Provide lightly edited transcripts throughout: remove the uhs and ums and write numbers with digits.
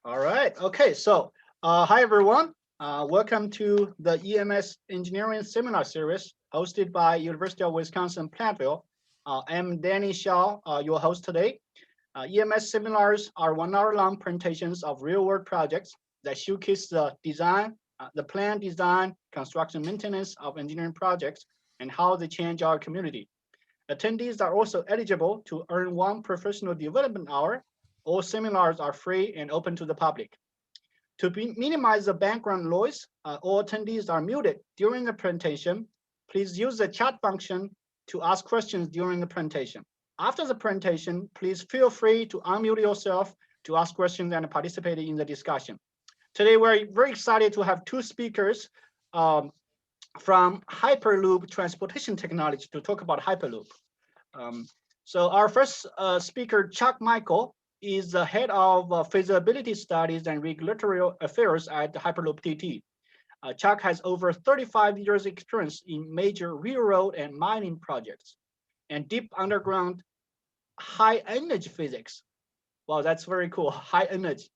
All right. Okay. So, hi everyone. Welcome to the EMS Engineering Seminar Series hosted by University of Wisconsin-Platteville. I'm Danny Shaw, your host today. EMS seminars are 1 hour long presentations of real-world projects that showcase the design, the plan, design, construction, maintenance of engineering projects, and how they change our community. Attendees are also eligible to earn 1 professional development hour. All seminars are free and open to the public. To minimize the background noise, all attendees are muted during the presentation. Please use the chat function to ask questions during the presentation. After the presentation, please feel free to unmute yourself to ask questions and participate in the discussion. Today, we're very excited to have 2 speakers from Hyperloop Transportation Technology to talk about Hyperloop. So our first speaker, Chuck Michael, is the head of feasibility studies and regulatory affairs at Hyperloop TT. Chuck has over 35 years experience in major railroad and mining projects and deep underground high energy physics. Wow, that's very cool, high energy.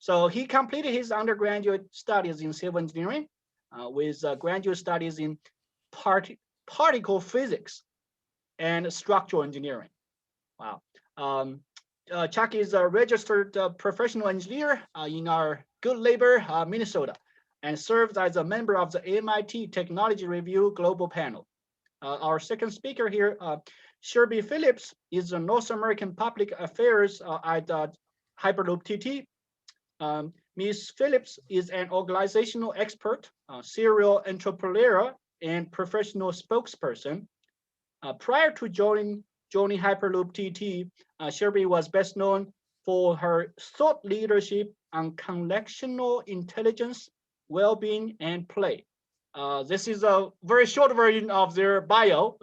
So he completed his undergraduate studies in civil engineering with graduate studies in particle physics and structural engineering. Wow. Chuck is a registered professional engineer in our Good Labor, Minnesota, and serves as a member of the MIT Technology Review Global Panel. Our second speaker here, Shelby Phillips, is a North American Public Affairs at Hyperloop TT. Ms. Phillips is an organizational expert, serial entrepreneur, and professional spokesperson. Prior to joining Hyperloop TT, Shelby was best known for her thought leadership on collectional intelligence, well-being, and play. This is a very short version of their bio.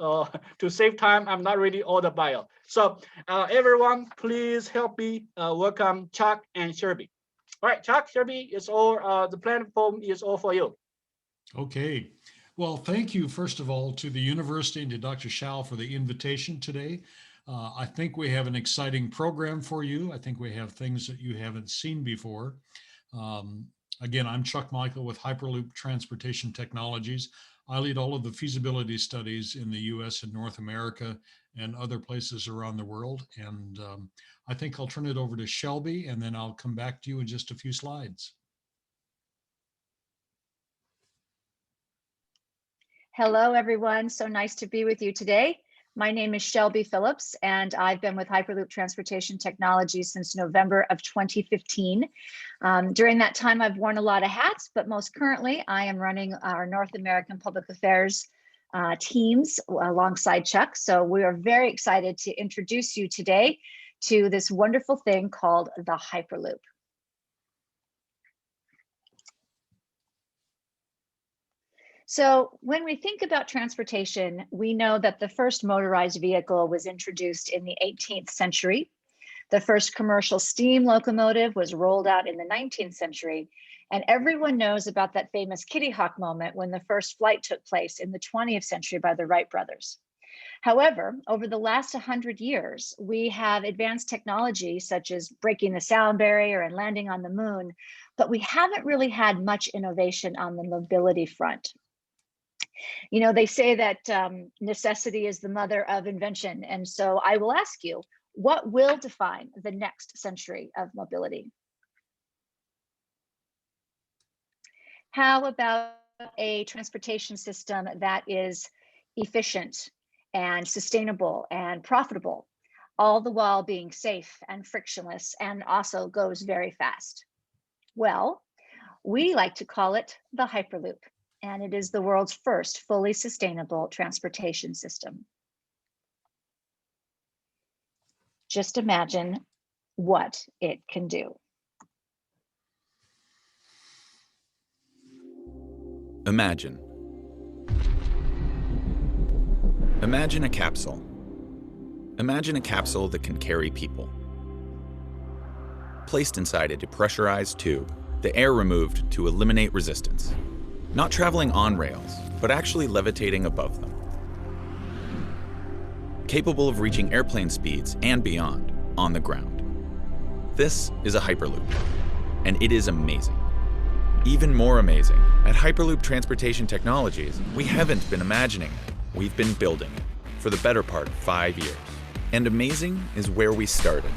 To save time, I'm not reading all the bio. So everyone, please help me welcome Chuck and Shelby. All right, Chuck, Shelby, it's all, the platform is all for you. Okay. Well, thank you, first of all, to the university and to Dr. Shao for the invitation today. I think we have an exciting program for you. I think we have things that you haven't seen before. Again, I'm Chuck Michael with Hyperloop Transportation Technologies. I lead all of the feasibility studies in the US and North America and other places around the world. And I think I'll turn it over to Shelby, and then I'll come back to you in just a few slides. Hello, everyone. So nice to be with you today. My name is Shelby Phillips, and I've been with Hyperloop Transportation Technology since November of 2015. During that time, I've worn a lot of hats, but most currently, I am running our North American Public Affairs teams alongside Chuck. So we are very excited to introduce you today to this wonderful thing called the Hyperloop. So when we think about transportation, we know that the first motorized vehicle was introduced in the 18th century. The first commercial steam locomotive was rolled out in the 19th century. And everyone knows about that famous Kitty Hawk moment when the first flight took place in the 20th century by the Wright brothers. However, over the last 100 years, we have advanced technology such as breaking the sound barrier and landing on the moon, but we haven't really had much innovation on the mobility front. You know, they say that necessity is the mother of invention. And so I will ask you, what will define the next century of mobility? How about a transportation system that is efficient and sustainable and profitable, all the while being safe and frictionless and also goes very fast? Well, we like to call it the Hyperloop, and it is the world's first fully sustainable transportation system. Just imagine what it can do. Imagine a capsule. Imagine a capsule that can carry people. Placed inside a depressurized tube, the air removed to eliminate resistance. Not traveling on rails, but actually levitating above them. Capable of reaching airplane speeds and beyond on the ground. This is a Hyperloop, and it is amazing. Even more amazing, at Hyperloop Transportation Technologies, we haven't been imagining it, we've been building it for the better part of 5 years. And amazing is where we started.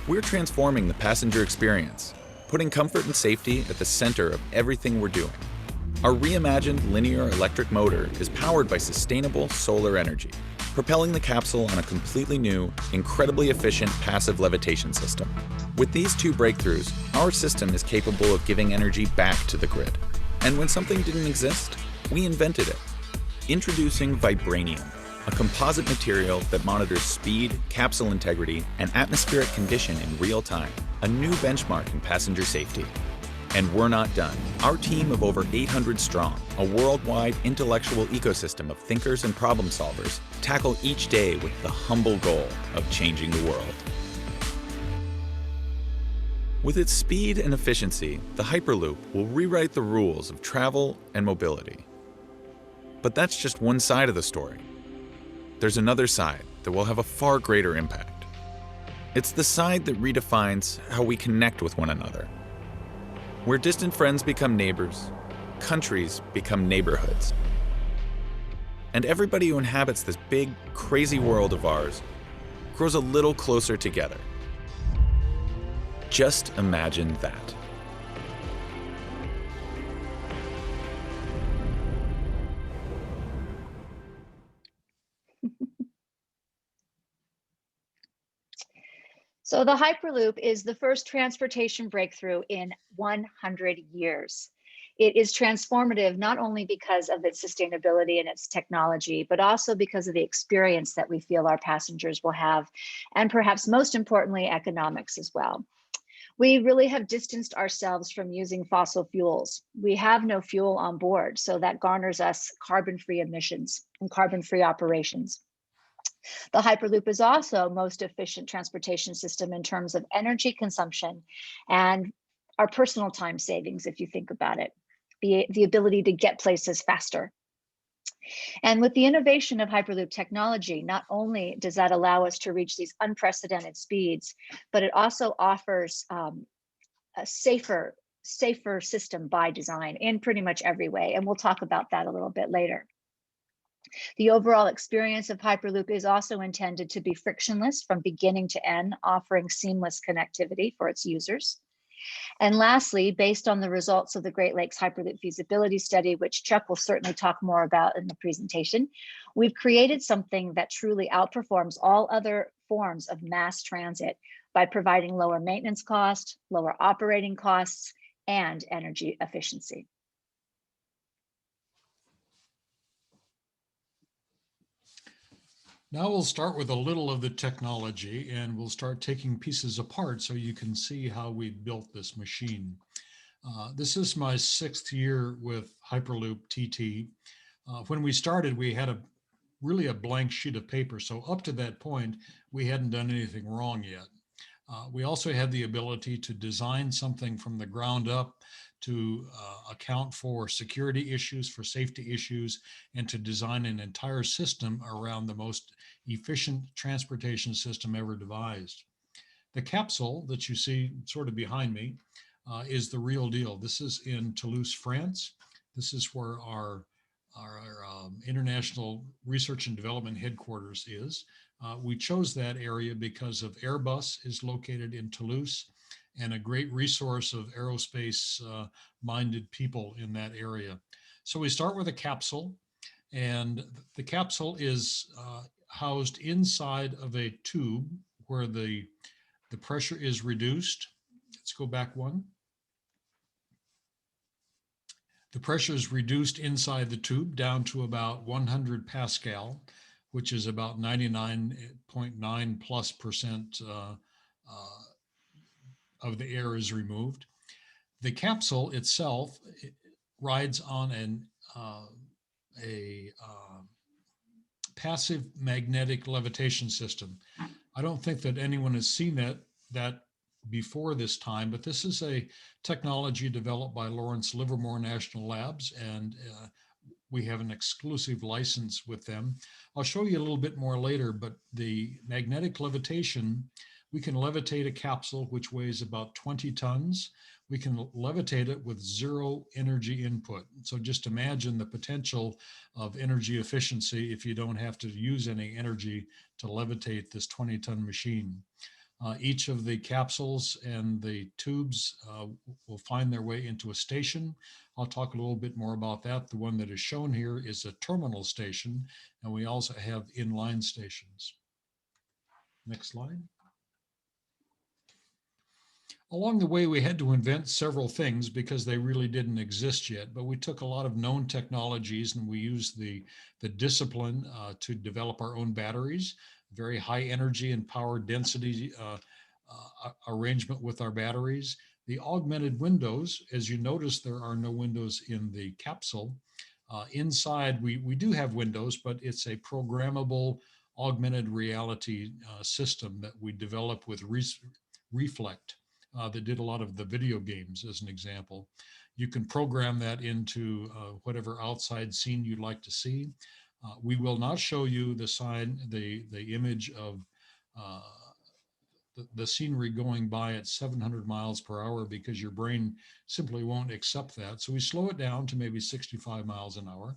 We're transforming the passenger experience, putting comfort and safety at the center of everything we're doing. Our reimagined linear electric motor is powered by sustainable solar energy, propelling the capsule on a completely new, incredibly efficient passive levitation system. With these two breakthroughs, our system is capable of giving energy back to the grid. And when something didn't exist, we invented it. Introducing Vibranium, a composite material that monitors speed, capsule integrity, and atmospheric condition in real time, a new benchmark in passenger safety. And we're not done. Our team of over 800 strong, a worldwide intellectual ecosystem of thinkers and problem solvers, tackle each day with the humble goal of changing the world. With its speed and efficiency, the Hyperloop will rewrite the rules of travel and mobility. But that's just one side of the story. There's another side that will have a far greater impact. It's the side that redefines how we connect with one another. Where distant friends become neighbors, countries become neighborhoods. And everybody who inhabits this big, crazy world of ours grows a little closer together. Just imagine that. So the Hyperloop is the first transportation breakthrough in 100 years. It is transformative not only because of its sustainability and its technology, but also because of the experience that we feel our passengers will have, and perhaps most importantly, economics as well. We really have distanced ourselves from using fossil fuels. We have no fuel on board, so that garners us carbon-free emissions and carbon-free operations. The Hyperloop is also most efficient transportation system in terms of energy consumption and our personal time savings, if you think about it, the ability to get places faster. And with the innovation of Hyperloop technology, not only does that allow us to reach these unprecedented speeds, but it also offers a safer system by design in pretty much every way. And we'll talk about that a little bit later. The overall experience of Hyperloop is also intended to be frictionless from beginning to end, offering seamless connectivity for its users. And lastly, based on the results of the Great Lakes Hyperloop feasibility study, which Chuck will certainly talk more about in the presentation, we've created something that truly outperforms all other forms of mass transit by providing lower maintenance costs, lower operating costs, and energy efficiency. Now we'll start with a little of the technology, and we'll start taking pieces apart so you can see how we built this machine. This is my 6th year with Hyperloop TT. When we started, we had really a blank sheet of paper. So up to that point, we hadn't done anything wrong yet. We also had the ability to design something from the ground up to account for security issues, for safety issues, and to design an entire system around the most efficient transportation system ever devised. The capsule that you see sort of behind me is the real deal. This is in Toulouse, France. This is where our International Research and Development headquarters is. We chose that area because of Airbus is located in Toulouse, and a great resource of aerospace minded people in that area. So we start with a capsule, and the capsule is housed inside of a tube where the pressure is reduced. Let's go back one. The pressure is reduced inside the tube down to about 100 Pascal, which is about 99.9+% of the air is removed. The capsule itself rides on a passive magnetic levitation system. I don't think that anyone has seen that before this time, but this is a technology developed by Lawrence Livermore National Labs, and we have an exclusive license with them. I'll show you a little bit more later, but the magnetic levitation We can levitate a capsule which weighs about 20 tons. We can levitate it with zero energy input. So just imagine the potential of energy efficiency if you don't have to use any energy to levitate this 20-ton machine. Each of the capsules and the tubes will find their way into a station. I'll talk a little bit more about that. The one that is shown here is a terminal station, and we also have inline stations. Next slide. Along the way, we had to invent several things because they really didn't exist yet, but we took a lot of known technologies and we used the discipline to develop our own batteries, very high energy and power density arrangement with our batteries. The augmented windows, as you notice, there are no windows in the capsule. Inside, we do have windows, but it's a programmable augmented reality system that we developed with Reflect. That did a lot of the video games, as an example. You can program that into whatever outside scene you'd like to see. We will not show you the image of the scenery going by at 700 miles per hour because your brain simply won't accept that. So we slow it down to maybe 65 miles an hour,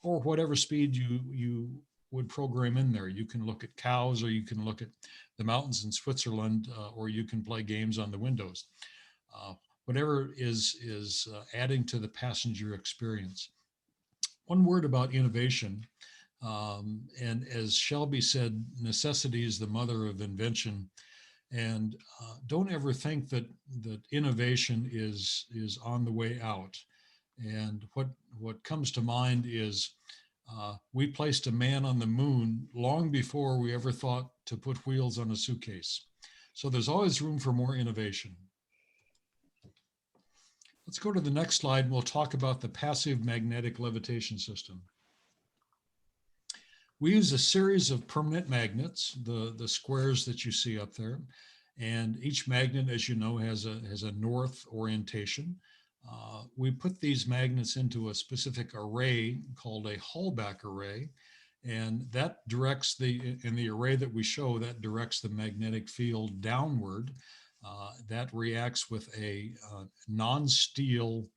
or whatever speed you would program in there. You can look at cows, or you can look at the mountains in Switzerland, or you can play games on the windows. Whatever is adding to the passenger experience. One word about innovation, and as Shelby said, necessity is the mother of invention. And don't ever think that innovation is on the way out. And what comes to mind is we placed a man on the moon long before we ever thought to put wheels on a suitcase. So there's always room for more innovation. Let's go to the next slide and we'll talk about the passive magnetic levitation system. We use a series of permanent magnets, the squares that you see up there. And each magnet, as you know, has a north orientation. We put these magnets into a specific array called a Hallback array, and that directs in the array that we show, that directs the magnetic field downward. That reacts with a non-steel,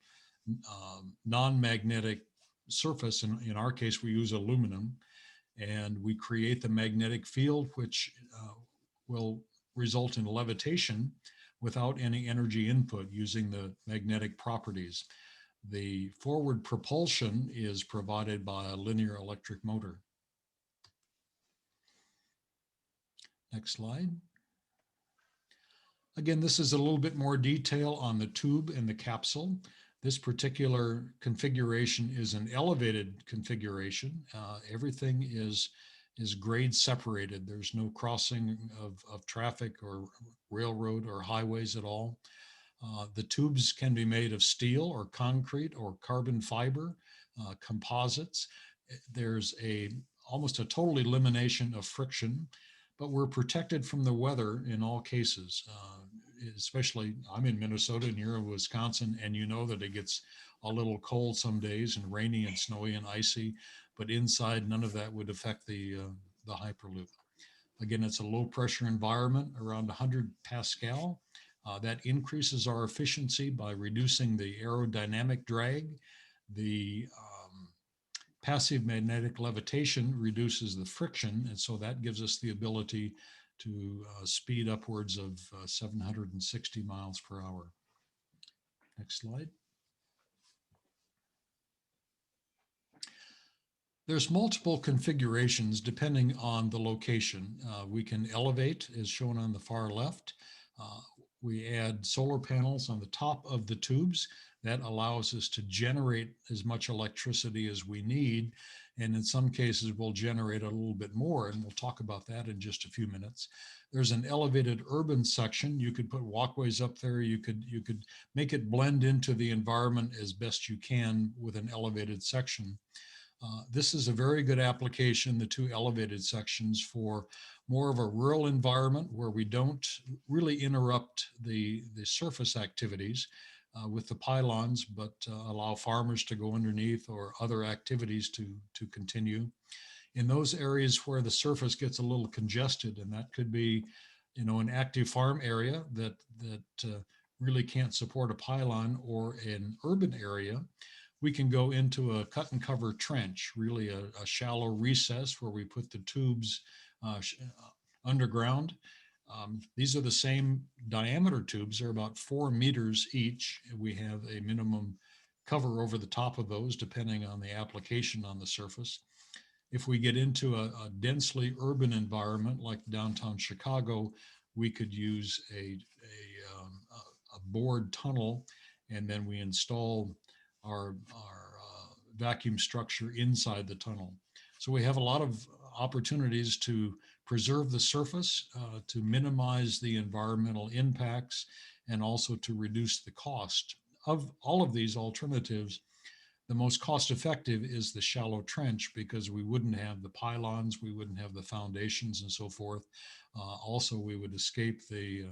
non-magnetic surface. In our case, we use aluminum, and we create the magnetic field, which will result in levitation without any energy input using the magnetic properties. The forward propulsion is provided by a linear electric motor. Next slide. Again, this is a little bit more detail on the tube and the capsule. This particular configuration is an elevated configuration. Everything is grade separated. There's no crossing of traffic or railroad or highways at all. The tubes can be made of steel or concrete or carbon fiber, composites. There's almost a total elimination of friction, but we're protected from the weather in all cases. Especially, I'm in Minnesota and you're in Wisconsin, and you know that it gets a little cold some days and rainy and snowy and icy, but inside none of that would affect the Hyperloop. Again, it's a low pressure environment around 100 Pascal. That increases our efficiency by reducing the aerodynamic drag. The passive magnetic levitation reduces the friction, and so that gives us the ability to speed upwards of 760 miles per hour. Next slide. There's multiple configurations depending on the location. We can elevate, as shown on the far left. We add solar panels on the top of the tubes. That allows us to generate as much electricity as we need. And in some cases, we'll generate a little bit more, and we'll talk about that in just a few minutes. There's an elevated urban section. You could put walkways up there. You could make it blend into the environment as best you can with an elevated section. This is a very good application, the two elevated sections, for more of a rural environment where we don't really interrupt the surface activities with the pylons, but allow farmers to go underneath or other activities to continue. In those areas where the surface gets a little congested, and that could be an active farm area that really can't support a pylon, or an urban area, we can go into a cut and cover trench, really a shallow recess where we put the tubes underground. These are the same diameter tubes. They're about 4 meters each. We have a minimum cover over the top of those, depending on the application on the surface. If we get into a densely urban environment like downtown Chicago, we could use a bored tunnel, and then we install our vacuum structure inside the tunnel. So we have a lot of opportunities to preserve the surface, to minimize the environmental impacts, and also to reduce the cost. Of all of these alternatives, the most cost effective is the shallow trench, because we wouldn't have the pylons, we wouldn't have the foundations and so forth. Also, we would escape the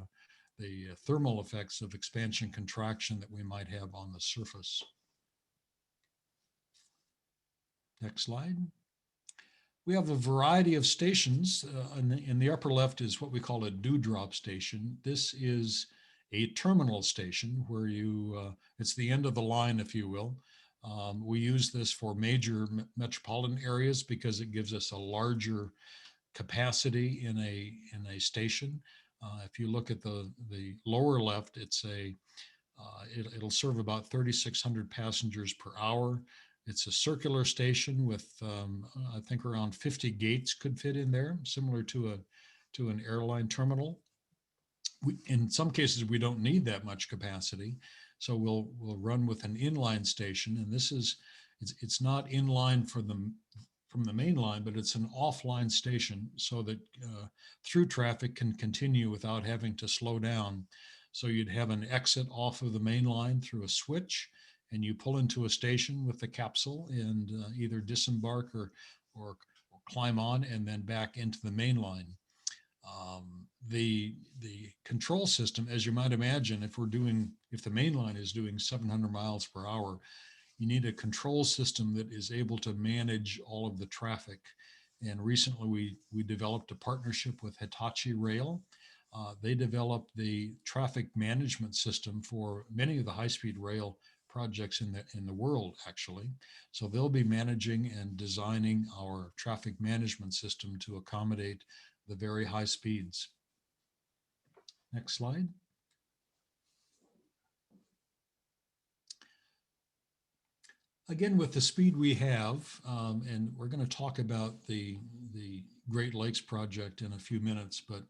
thermal effects of expansion contraction that we might have on the surface. Next slide. We have a variety of stations. In the upper left is what we call a dewdrop station. This is a terminal station where it's the end of the line, if you will. We use this for major metropolitan areas because it gives us a larger capacity in a station. If you look at the lower left, it'll serve about 3,600 passengers per hour. It's a circular station with, I think, around 50 gates could fit in there, similar to an airline terminal. In some cases, we don't need that much capacity, so we'll run with an inline station. And it's not inline from the main line, but it's an offline station, so that through traffic can continue without having to slow down. So you'd have an exit off of the main line through a switch, and you pull into a station with the capsule and either disembark or climb on and then back into the main line. The control system, as you might imagine, if the main line is doing 700 miles per hour, you need a control system that is able to manage all of the traffic. And recently we developed a partnership with Hitachi Rail. They developed the traffic management system for many of the high-speed rail projects in the world, actually. So they'll be managing and designing our traffic management system to accommodate the very high speeds. Next slide. Again, with the speed we have, and we're going to talk about the Great Lakes project in a few minutes, but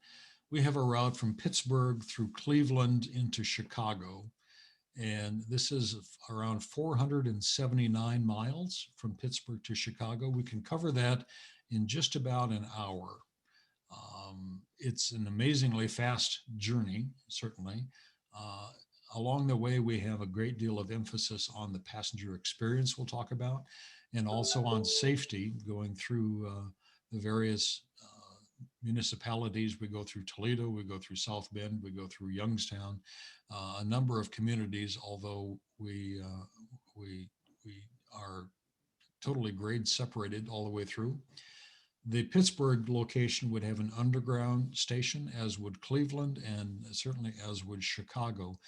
we have a route from Pittsburgh through Cleveland into Chicago. And this is around 479 miles from Pittsburgh to Chicago. We can cover that in just about an hour. It's an amazingly fast journey, certainly. Along the way, we have a great deal of emphasis on the passenger experience we'll talk about, and also on safety going through the various municipalities. We go through Toledo, we go through South Bend, we go through Youngstown, a number of communities, although we are totally grade separated all the way through. The Pittsburgh location would have an underground station, as would Cleveland, and certainly as would Chicago.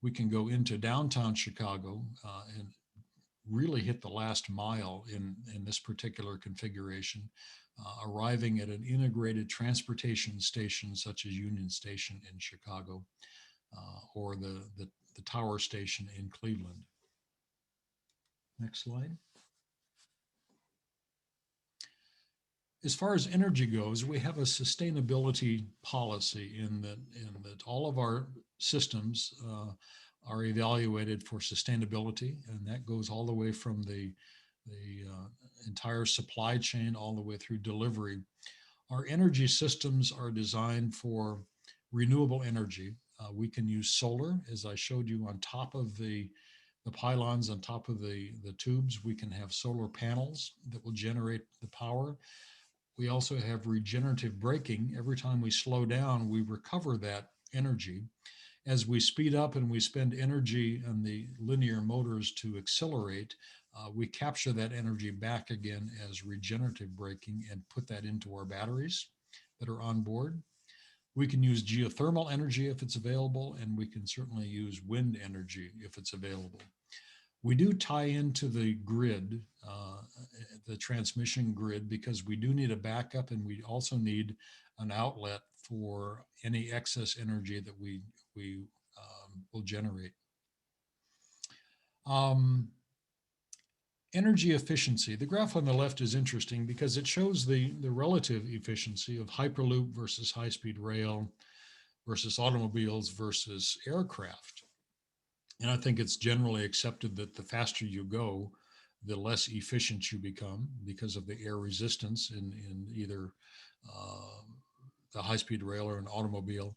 We can go into downtown Chicago and really hit the last mile in this particular configuration, arriving at an integrated transportation station such as Union Station in Chicago, or the Tower Station in Cleveland. Next slide. As far as energy goes, we have a sustainability policy in that all of our systems are evaluated for sustainability, and that goes all the way from the entire supply chain all the way through delivery. Our energy systems are designed for renewable energy. We can use solar, as I showed you, on top of the pylons, on top of the tubes. We can have solar panels that will generate the power. We also have regenerative braking. Every time we slow down, we recover that energy. As we speed up and we spend energy on the linear motors to accelerate, we capture that energy back again as regenerative braking and put that into our batteries that are on board. We can use geothermal energy if it's available, and we can certainly use wind energy if it's available. We do tie into the grid, the transmission grid, because we do need a backup, and we also need an outlet for any excess energy that we will generate. Energy efficiency. The graph on the left is interesting because it shows the relative efficiency of Hyperloop versus high-speed rail versus automobiles versus aircraft. And I think it's generally accepted that the faster you go, the less efficient you become because of the air resistance in either the high-speed rail or an automobile.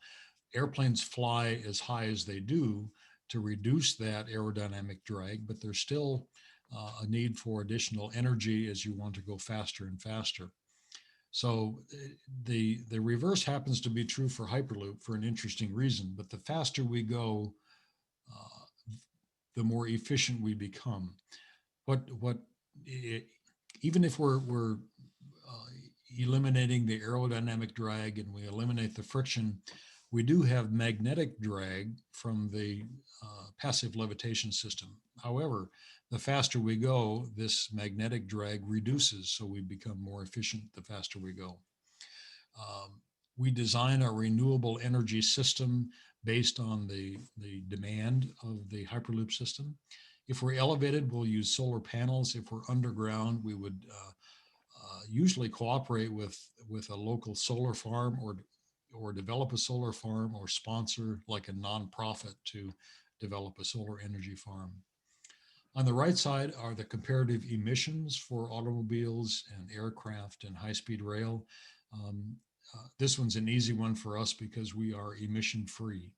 Airplanes fly as high as they do to reduce that aerodynamic drag, but there's still a need for additional energy as you want to go faster and faster. So the reverse happens to be true for Hyperloop for an interesting reason, but the faster we go, the more efficient we become. Even if we're eliminating the aerodynamic drag and we eliminate the friction, we do have magnetic drag from the passive levitation system. However, the faster we go, this magnetic drag reduces, so we become more efficient the faster we go. We design our renewable energy system based on the demand of the Hyperloop system. If we're elevated, we'll use solar panels. If we're underground, we would usually cooperate with a local solar farm or develop a solar farm or sponsor like a nonprofit to develop a solar energy farm. On the right side are the comparative emissions for automobiles and aircraft and high-speed rail. This one's an easy one for us because we are emission-free.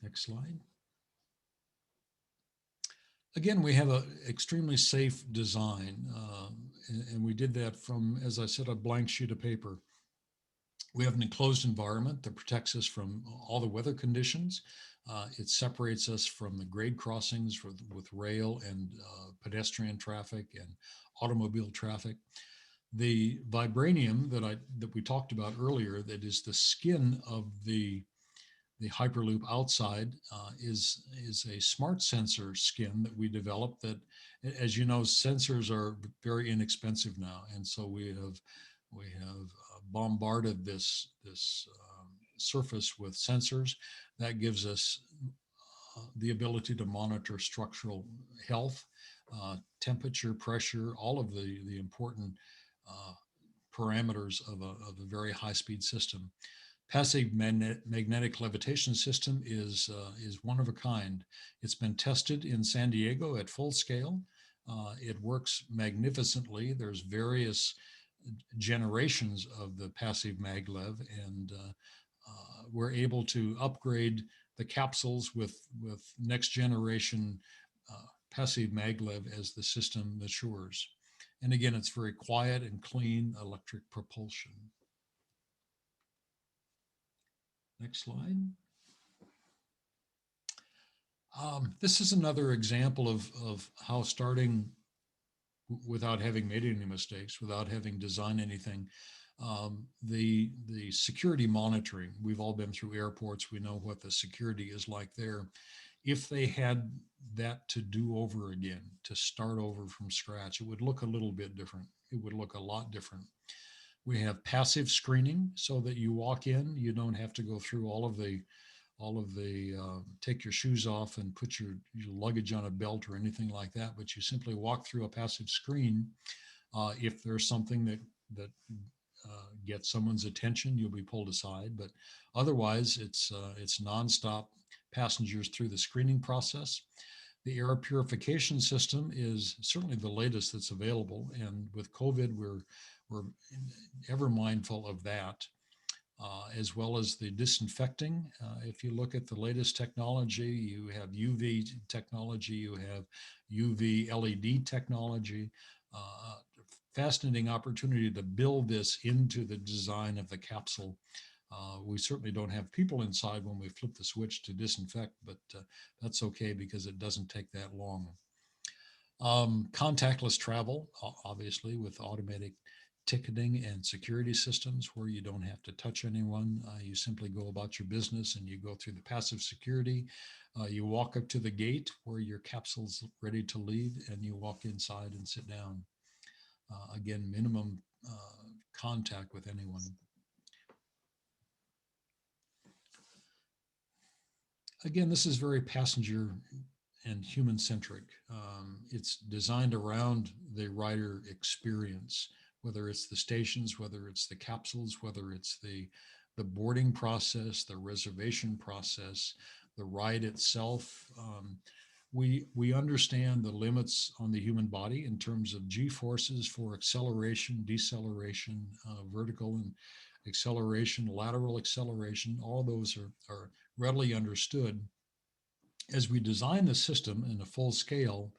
Next slide. Again, we have an extremely safe design, and we did that from, as I said, a blank sheet of paper. We have an enclosed environment that protects us from all the weather conditions. It separates us from the grade crossings with rail and pedestrian traffic and automobile traffic. The vibranium that we talked about earlier, that is the skin of the Hyperloop outside, is a smart sensor skin that we developed that, as you know, sensors are very inexpensive now. And so we have bombarded this surface with sensors that gives us the ability to monitor structural health, temperature, pressure, all of the important parameters of a very high-speed system. Passive magnetic levitation system is one of a kind. It's been tested in San Diego at full scale. It works magnificently. There's various generations of the passive maglev, and we're able to upgrade the capsules with next generation passive maglev as the system matures. And again, it's very quiet and clean electric propulsion. Next slide. This is another example of how starting without having made any mistakes, without having designed anything, the security monitoring. We've all been through airports. We know what the security is like there. If they had that to do over again, to start over from scratch, it would look a little bit different. It would look a lot different. We have passive screening so that you walk in, you don't have to go through all of the take your shoes off and put your luggage on a belt or anything like that, but you simply walk through a passive screen. If there's something that gets someone's attention, you'll be pulled aside, but otherwise it's nonstop passengers through the screening process. The air purification system is certainly the latest that's available, and with COVID, we're ever mindful of that, as well as the disinfecting. If you look at the latest technology, you have UV technology, you have UV LED technology. Fascinating opportunity to build this into the design of the capsule. We certainly don't have people inside when we flip the switch to disinfect, but that's okay because it doesn't take that long. Contactless travel, obviously, with automatic ticketing and security systems where you don't have to touch anyone. You simply go about your business and you go through the passive security. You walk up to the gate where your capsule's ready to leave, and you walk inside and sit down. Again, minimum contact with anyone. Again, this is very passenger and human-centric. It's designed around the rider experience, whether it's the stations, whether it's the capsules, whether it's the boarding process, the reservation process, the ride itself. We understand the limits on the human body in terms of G-forces for acceleration, deceleration, vertical and acceleration, lateral acceleration. All those are readily understood. As we design the system in a full scale,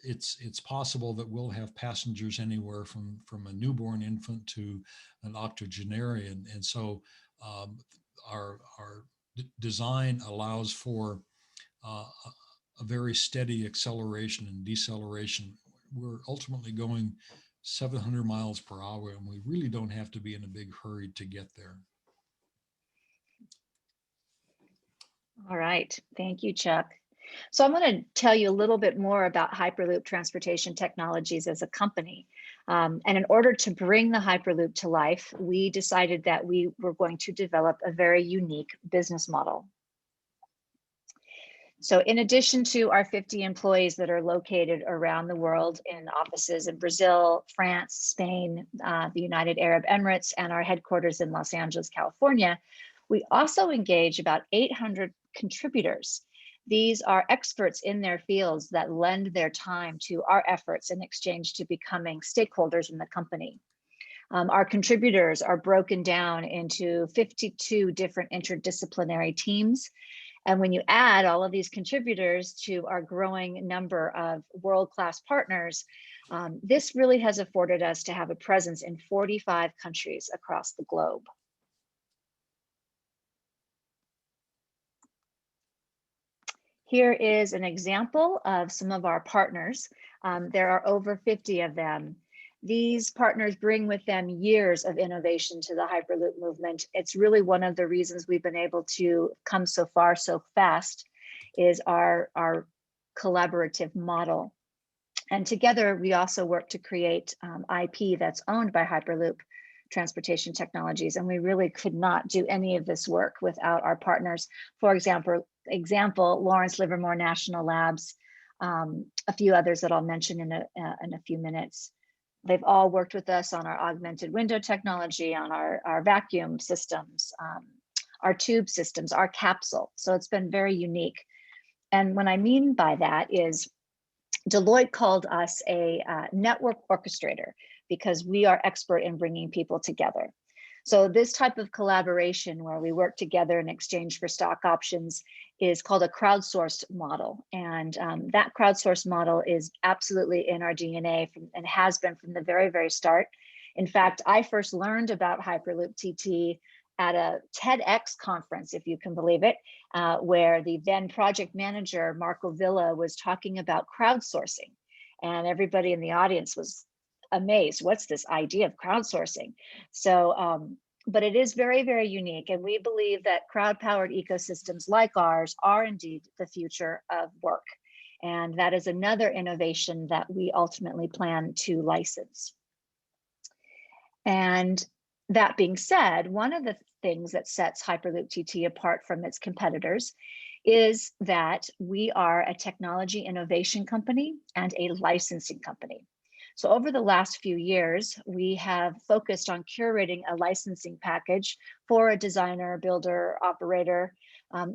it's possible that we'll have passengers anywhere from a newborn infant to an octogenarian. And so our design allows for a very steady acceleration and deceleration. We're ultimately going 700 miles per hour, and we really don't have to be in a big hurry to get there. All right, thank you, Chuck. So I'm going to tell you a little bit more about Hyperloop Transportation Technologies as a company. And in order to bring the Hyperloop to life, we decided that we were going to develop a very unique business model. So in addition to our 50 employees that are located around the world in offices in Brazil, France, Spain, the United Arab Emirates, and our headquarters in Los Angeles, California, we also engage about 800 contributors. These are experts in their fields that lend their time to our efforts in exchange to becoming stakeholders in the company. Our contributors are broken down into 52 different interdisciplinary teams. And when you add all of these contributors to our growing number of world-class partners, this really has afforded us to have a presence in 45 countries across the globe. Here is an example of some of our partners. There are over 50 of them. These partners bring with them years of innovation to the Hyperloop movement. It's really one of the reasons we've been able to come so far so fast is our collaborative model. And together, we also work to create IP that's owned by Hyperloop Transportation Technologies. And we really could not do any of this work without our partners. For example, Lawrence Livermore National Labs, a few others that I'll mention in a few minutes. They've all worked with us on our augmented window technology, on our vacuum systems, our tube systems, our capsule. So it's been very unique. And what I mean by that is Deloitte called us a network orchestrator because we are expert in bringing people together. So this type of collaboration where we work together in exchange for stock options is called a crowdsourced model. And that crowdsourced model is absolutely in our DNA and has been from the very, very start. In fact, I first learned about Hyperloop TT at a TEDx conference, if you can believe it, where the then project manager, Marco Villa, was talking about crowdsourcing. And everybody in the audience was amazed. What's this idea of crowdsourcing? So, but it is very, very unique. And we believe that crowd-powered ecosystems like ours are indeed the future of work. And that is another innovation that we ultimately plan to license. And that being said, one of the things that sets Hyperloop TT apart from its competitors is that we are a technology innovation company and a licensing company. So over the last few years, we have focused on curating a licensing package for a designer, builder, operator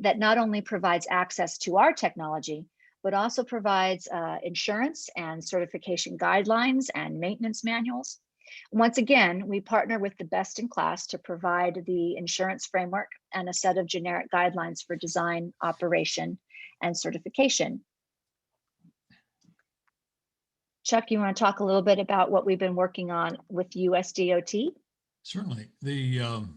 that not only provides access to our technology, but also provides insurance and certification guidelines and maintenance manuals. Once again, we partner with the best in class to provide the insurance framework and a set of generic guidelines for design, operation, and certification. Chuck, you want to talk a little bit about what we've been working on with USDOT? Certainly. The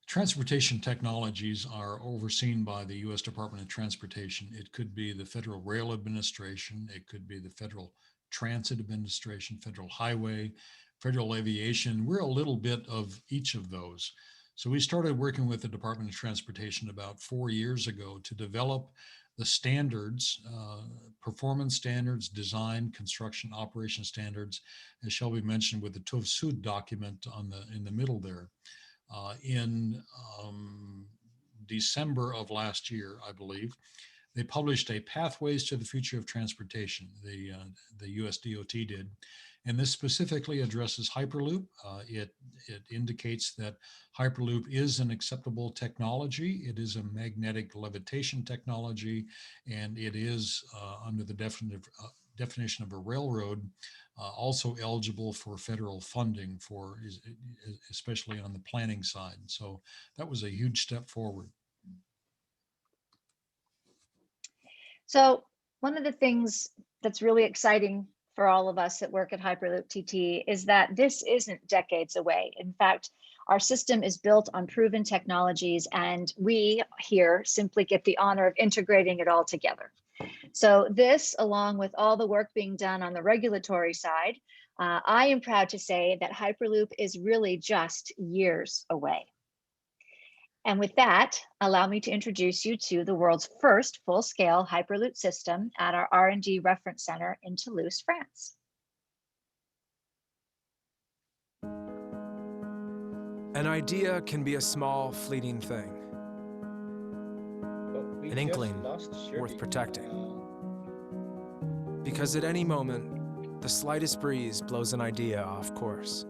transportation technologies are overseen by the U.S. Department of Transportation. It could be the Federal Rail Administration. It could be the Federal Transit Administration, Federal Highway, Federal Aviation. We're a little bit of each of those. So we started working with the Department of Transportation about 4 years ago to develop the standards, performance standards, design, construction, operation standards, as Shelby mentioned with the TÜV Süd document in the middle there. In December of last year, I believe, they published a Pathways to the Future of Transportation, the US DOT did, and this specifically addresses Hyperloop. It indicates that Hyperloop is an acceptable technology. It is a magnetic levitation technology, and it is under the definition of a railroad, also eligible for federal funding for, especially on the planning side. So that was a huge step forward. So one of the things that's really exciting for all of us that work at Hyperloop TT is that this isn't decades away. In fact, our system is built on proven technologies, and we here simply get the honor of integrating it all together. So this, along with all the work being done on the regulatory side, I am proud to say that Hyperloop is really just years away. And with that, allow me to introduce you to the world's first full-scale Hyperloop system at our R&D Reference Center in Toulouse, France. An idea can be a small, fleeting thing, an inkling worth protecting. Because at any moment, the slightest breeze blows an idea off course.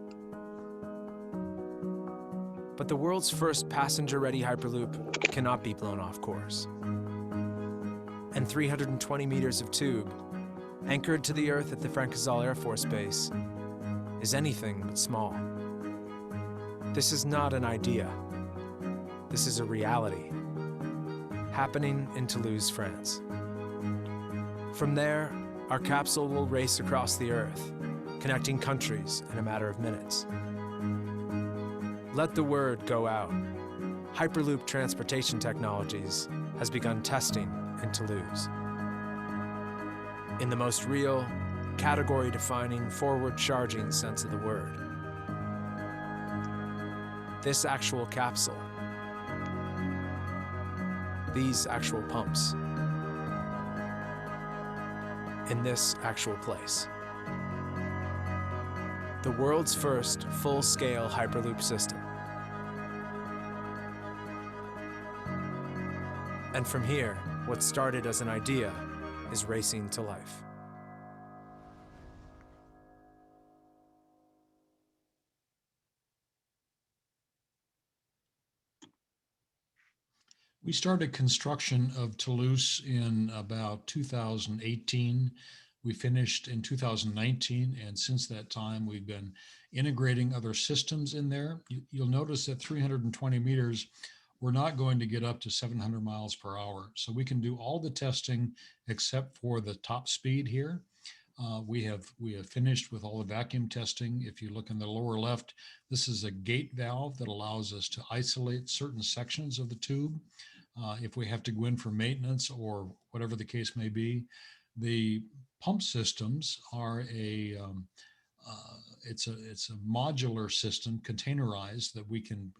But the world's first passenger-ready Hyperloop cannot be blown off course. And 320 meters of tube, anchored to the Earth at the Francazal Air Force Base, is anything but small. This is not an idea. This is a reality, happening in Toulouse, France. From there, our capsule will race across the Earth, connecting countries in a matter of minutes. Let the word go out. Hyperloop Transportation Technologies has begun testing in Toulouse. In the most real, category-defining, forward-charging sense of the word. This actual capsule, these actual pumps, in this actual place. The world's first full-scale Hyperloop system. And from here, what started as an idea is racing to life. We started construction of Toulouse in about 2018. We finished in 2019, and since that time, we've been integrating other systems in there. You'll notice that 320 meters, we're not going to get up to 700 miles per hour. So we can do all the testing except for the top speed here. We have finished with all the vacuum testing. If you look in the lower left, this is a gate valve that allows us to isolate certain sections of the tube if we have to go in for maintenance or whatever the case may be. The pump systems are it's a modular system, containerized, that we can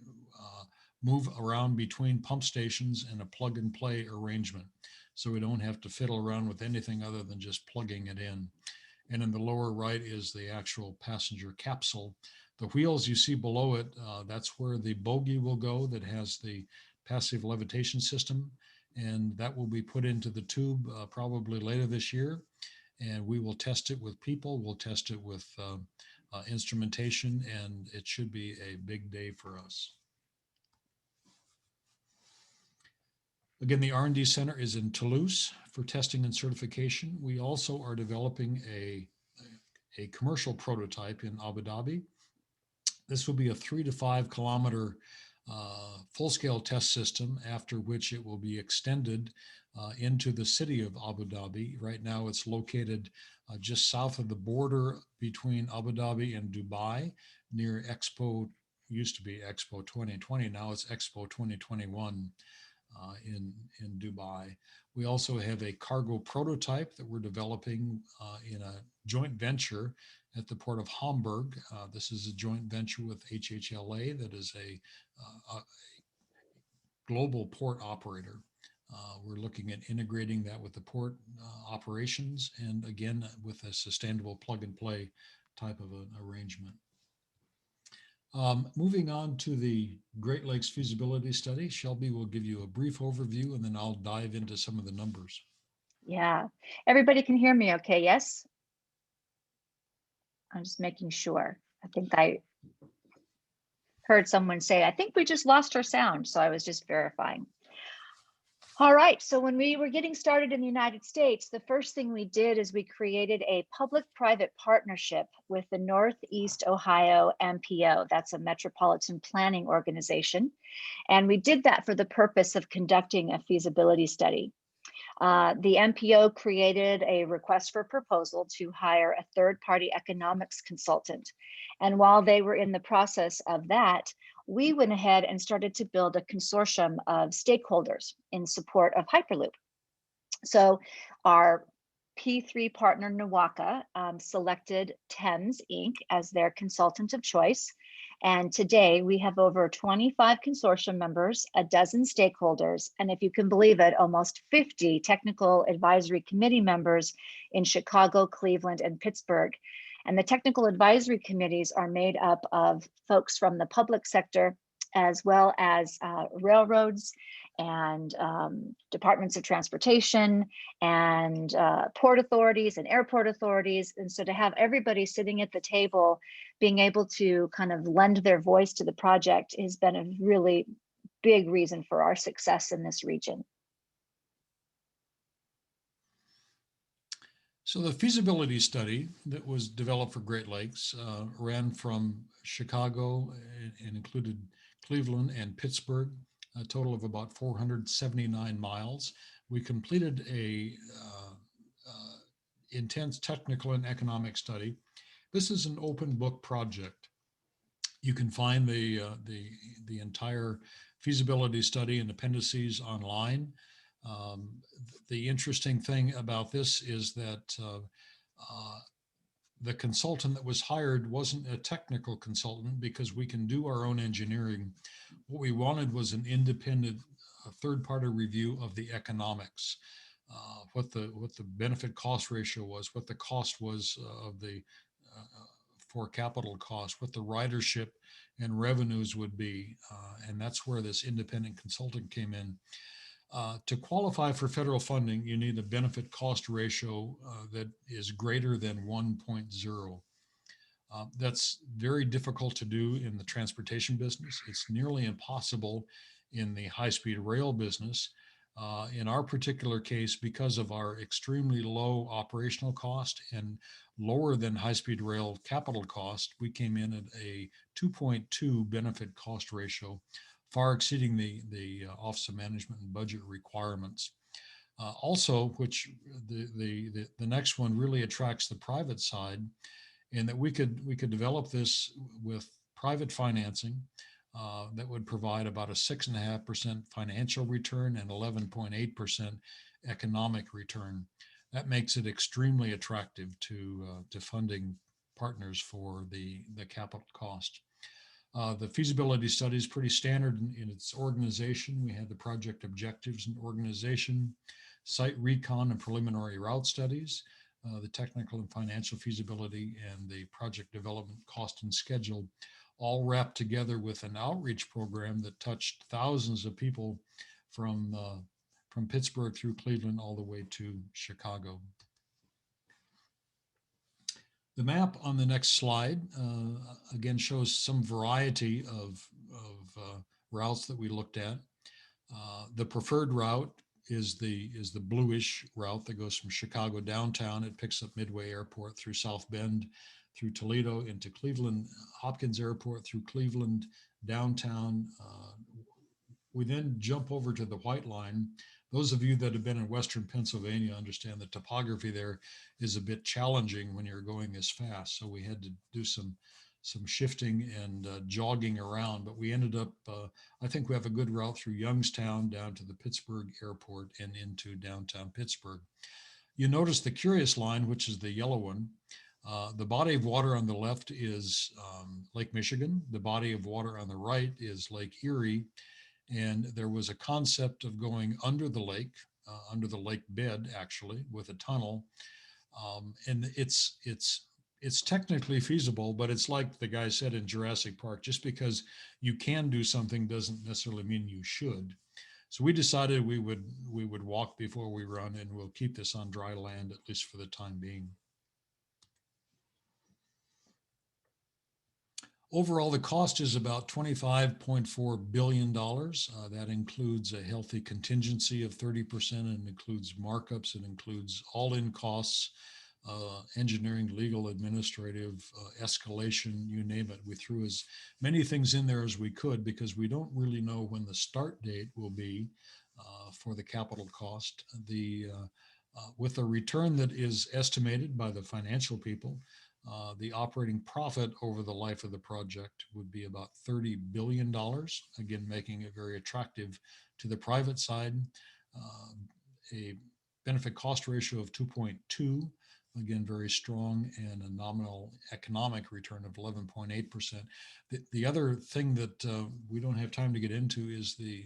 move around between pump stations in a plug and play arrangement. So we don't have to fiddle around with anything other than just plugging it in. And in the lower right is the actual passenger capsule. The wheels you see below it, that's where the bogie will go that has the passive levitation system. And that will be put into the tube probably later this year. And we will test it with people. We'll test it with instrumentation, and it should be a big day for us. Again, the R&D Center is in Toulouse for testing and certification. We also are developing a commercial prototype in Abu Dhabi. This will be a 3 to 5 kilometer full-scale test system, after which it will be extended into the city of Abu Dhabi. Right now it's located just south of the border between Abu Dhabi and Dubai, near Expo, used to be Expo 2020, now it's Expo 2021. in Dubai. We also have a cargo prototype that we're developing in a joint venture at the Port of Hamburg. This is a joint venture with HHLA that is a global port operator. We're looking at integrating that with the port operations, and again, with a sustainable plug and play type of an arrangement. Moving on to the Great Lakes feasibility study, Shelby will give you a brief overview, and then I'll dive into some of the numbers. Yeah, everybody can hear me okay, yes? I'm just making sure. I think I heard someone say, I think we just lost our sound, so I was just verifying. All right, so when we were getting started in the United States, the first thing we did is we created a public-private partnership with the Northeast Ohio MPO. That's a metropolitan planning organization. And we did that for the purpose of conducting a feasibility study. The MPO created a request for proposal to hire a third-party economics consultant. And while they were in the process of that, we went ahead and started to build a consortium of stakeholders in support of Hyperloop. So our P3 partner, NWACA, selected TEMS Inc. as their consultant of choice. And today we have over 25 consortium members, a dozen stakeholders, and if you can believe it, almost 50 technical advisory committee members in Chicago, Cleveland, and Pittsburgh. And the technical advisory committees are made up of folks from the public sector, as well as railroads and departments of transportation and port authorities and airport authorities. And so to have everybody sitting at the table, being able to kind of lend their voice to the project has been a really big reason for our success in this region. So the feasibility study that was developed for Great Lakes ran from Chicago and included Cleveland and Pittsburgh, a total of about 479 miles. We completed a intense technical and economic study. This is an open book project. You can find the entire feasibility study and appendices online. The interesting thing about this is that the consultant that was hired wasn't a technical consultant, because we can do our own engineering. What we wanted was an independent third-party review of the economics, what the benefit cost ratio was, what the cost was of the for capital cost, what the ridership and revenues would be, and that's where this independent consultant came in. To qualify for federal funding, you need a benefit cost ratio that is greater than 1.0. That's very difficult to do in the transportation business. It's nearly impossible in the high-speed rail business. In our particular case, because of our extremely low operational cost and lower than high-speed rail capital cost, we came in at a 2.2 benefit cost ratio, far exceeding the Office of Management and Budget requirements. Also, which the next one really attracts the private side, in that we could develop this with private financing that would provide about a 6.5% financial return and 11.8% economic return. That makes it extremely attractive to funding partners for the capital cost. The feasibility study is pretty standard in its organization. We had the project objectives and organization, site recon and preliminary route studies, the technical and financial feasibility, and the project development cost and schedule, all wrapped together with an outreach program that touched thousands of people from Pittsburgh through Cleveland all the way to Chicago. The map on the next slide again shows some variety of routes that we looked at. The preferred route is the bluish route that goes from Chicago downtown. It picks up Midway Airport through South Bend, through Toledo into Cleveland Hopkins Airport, through Cleveland downtown. We then jump over to the White Line. Those of you that have been in Western Pennsylvania understand the topography there is a bit challenging when you're going this fast. So we had to do some shifting and jogging around, but we ended up, I think we have a good route through Youngstown down to the Pittsburgh airport and into downtown Pittsburgh. You notice the curious line, which is the yellow one. The body of water on the left is Lake Michigan. The body of water on the right is Lake Erie. And there was a concept of going under the lake bed, actually, with a tunnel. And it's technically feasible, but it's like the guy said in Jurassic Park, just because you can do something doesn't necessarily mean you should. So we decided we would walk before we run, and we'll keep this on dry land, at least for the time being. Overall, the cost is about $25.4 billion. That includes a healthy contingency of 30% and includes markups. It includes all-in costs, engineering, legal, administrative, escalation, you name it. We threw as many things in there as we could because we don't really know when the start date will be for the capital cost. With a return that is estimated by the financial people, the operating profit over the life of the project would be about $30 billion, again, making it very attractive to the private side. A benefit cost ratio of 2.2, again, very strong, and a nominal economic return of 11.8%. The other thing that we don't have time to get into is the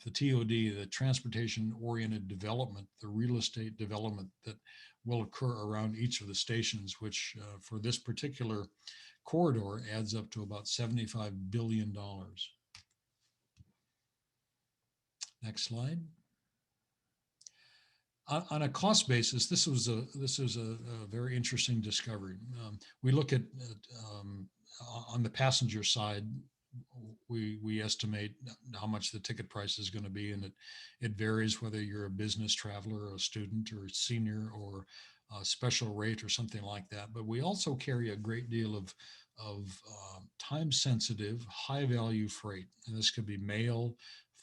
TOD, the transportation-oriented development, the real estate development that will occur around each of the stations, which for this particular corridor adds up to about $75 billion. Next slide. On a cost basis, this was a very interesting discovery. We look at on the passenger side, we estimate how much the ticket price is going to be, and it varies whether you're a business traveler or a student or a senior or a special rate or something like that. But we also carry a great deal of time-sensitive, high-value freight, and this could be mail,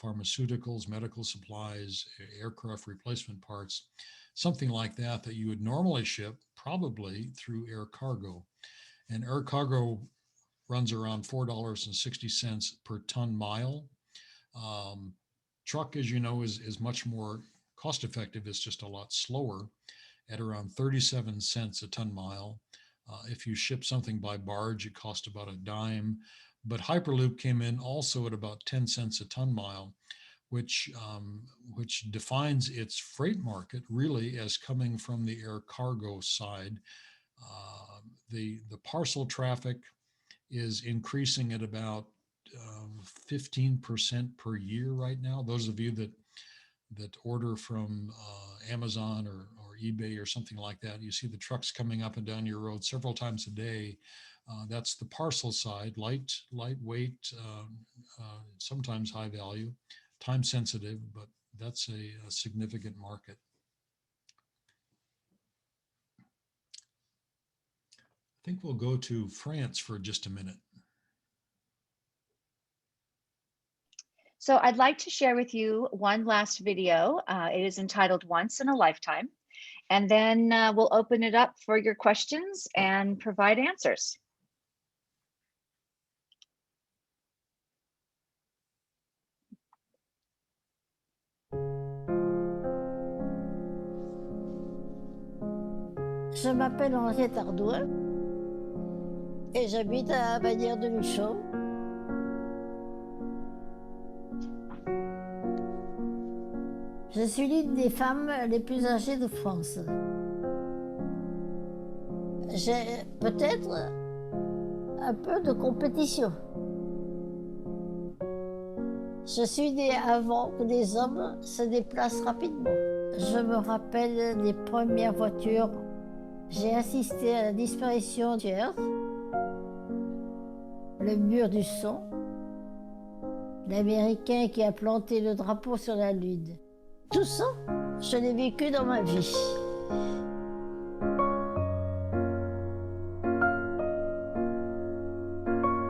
pharmaceuticals, medical supplies, aircraft replacement parts, something like that you would normally ship probably through air cargo. And air cargo runs around $4.60 per ton mile. Truck, as you know, is much more cost effective. It's just a lot slower at around 37 cents a ton mile. If you ship something by barge, it costs about a dime. But Hyperloop came in also at about 10 cents a ton mile, which defines its freight market really as coming from the air cargo side. The parcel traffic is increasing at about 15% per year right now. Those of you that order from Amazon or eBay or something like that, you see the trucks coming up and down your road several times a day. That's the parcel side, lightweight, sometimes high value, time sensitive, but that's a significant market. I think we'll go to France for just a minute. So I'd like to share with you one last video. It is entitled Once in a Lifetime, and then we'll open it up for your questions and provide answers. Je m'appelle Henriette Ardouin et j'habite à Bagnères-de-Luchon. Je suis l'une des femmes les plus âgées de France. J'ai peut-être un peu de compétition. Je suis née avant que les hommes se déplacent rapidement. Je me rappelle les premières voitures. J'ai assisté à la disparition du Earth, le mur du son, l'Américain qui a planté le drapeau sur la Lune. Tout ça, je l'ai vécu dans ma vie.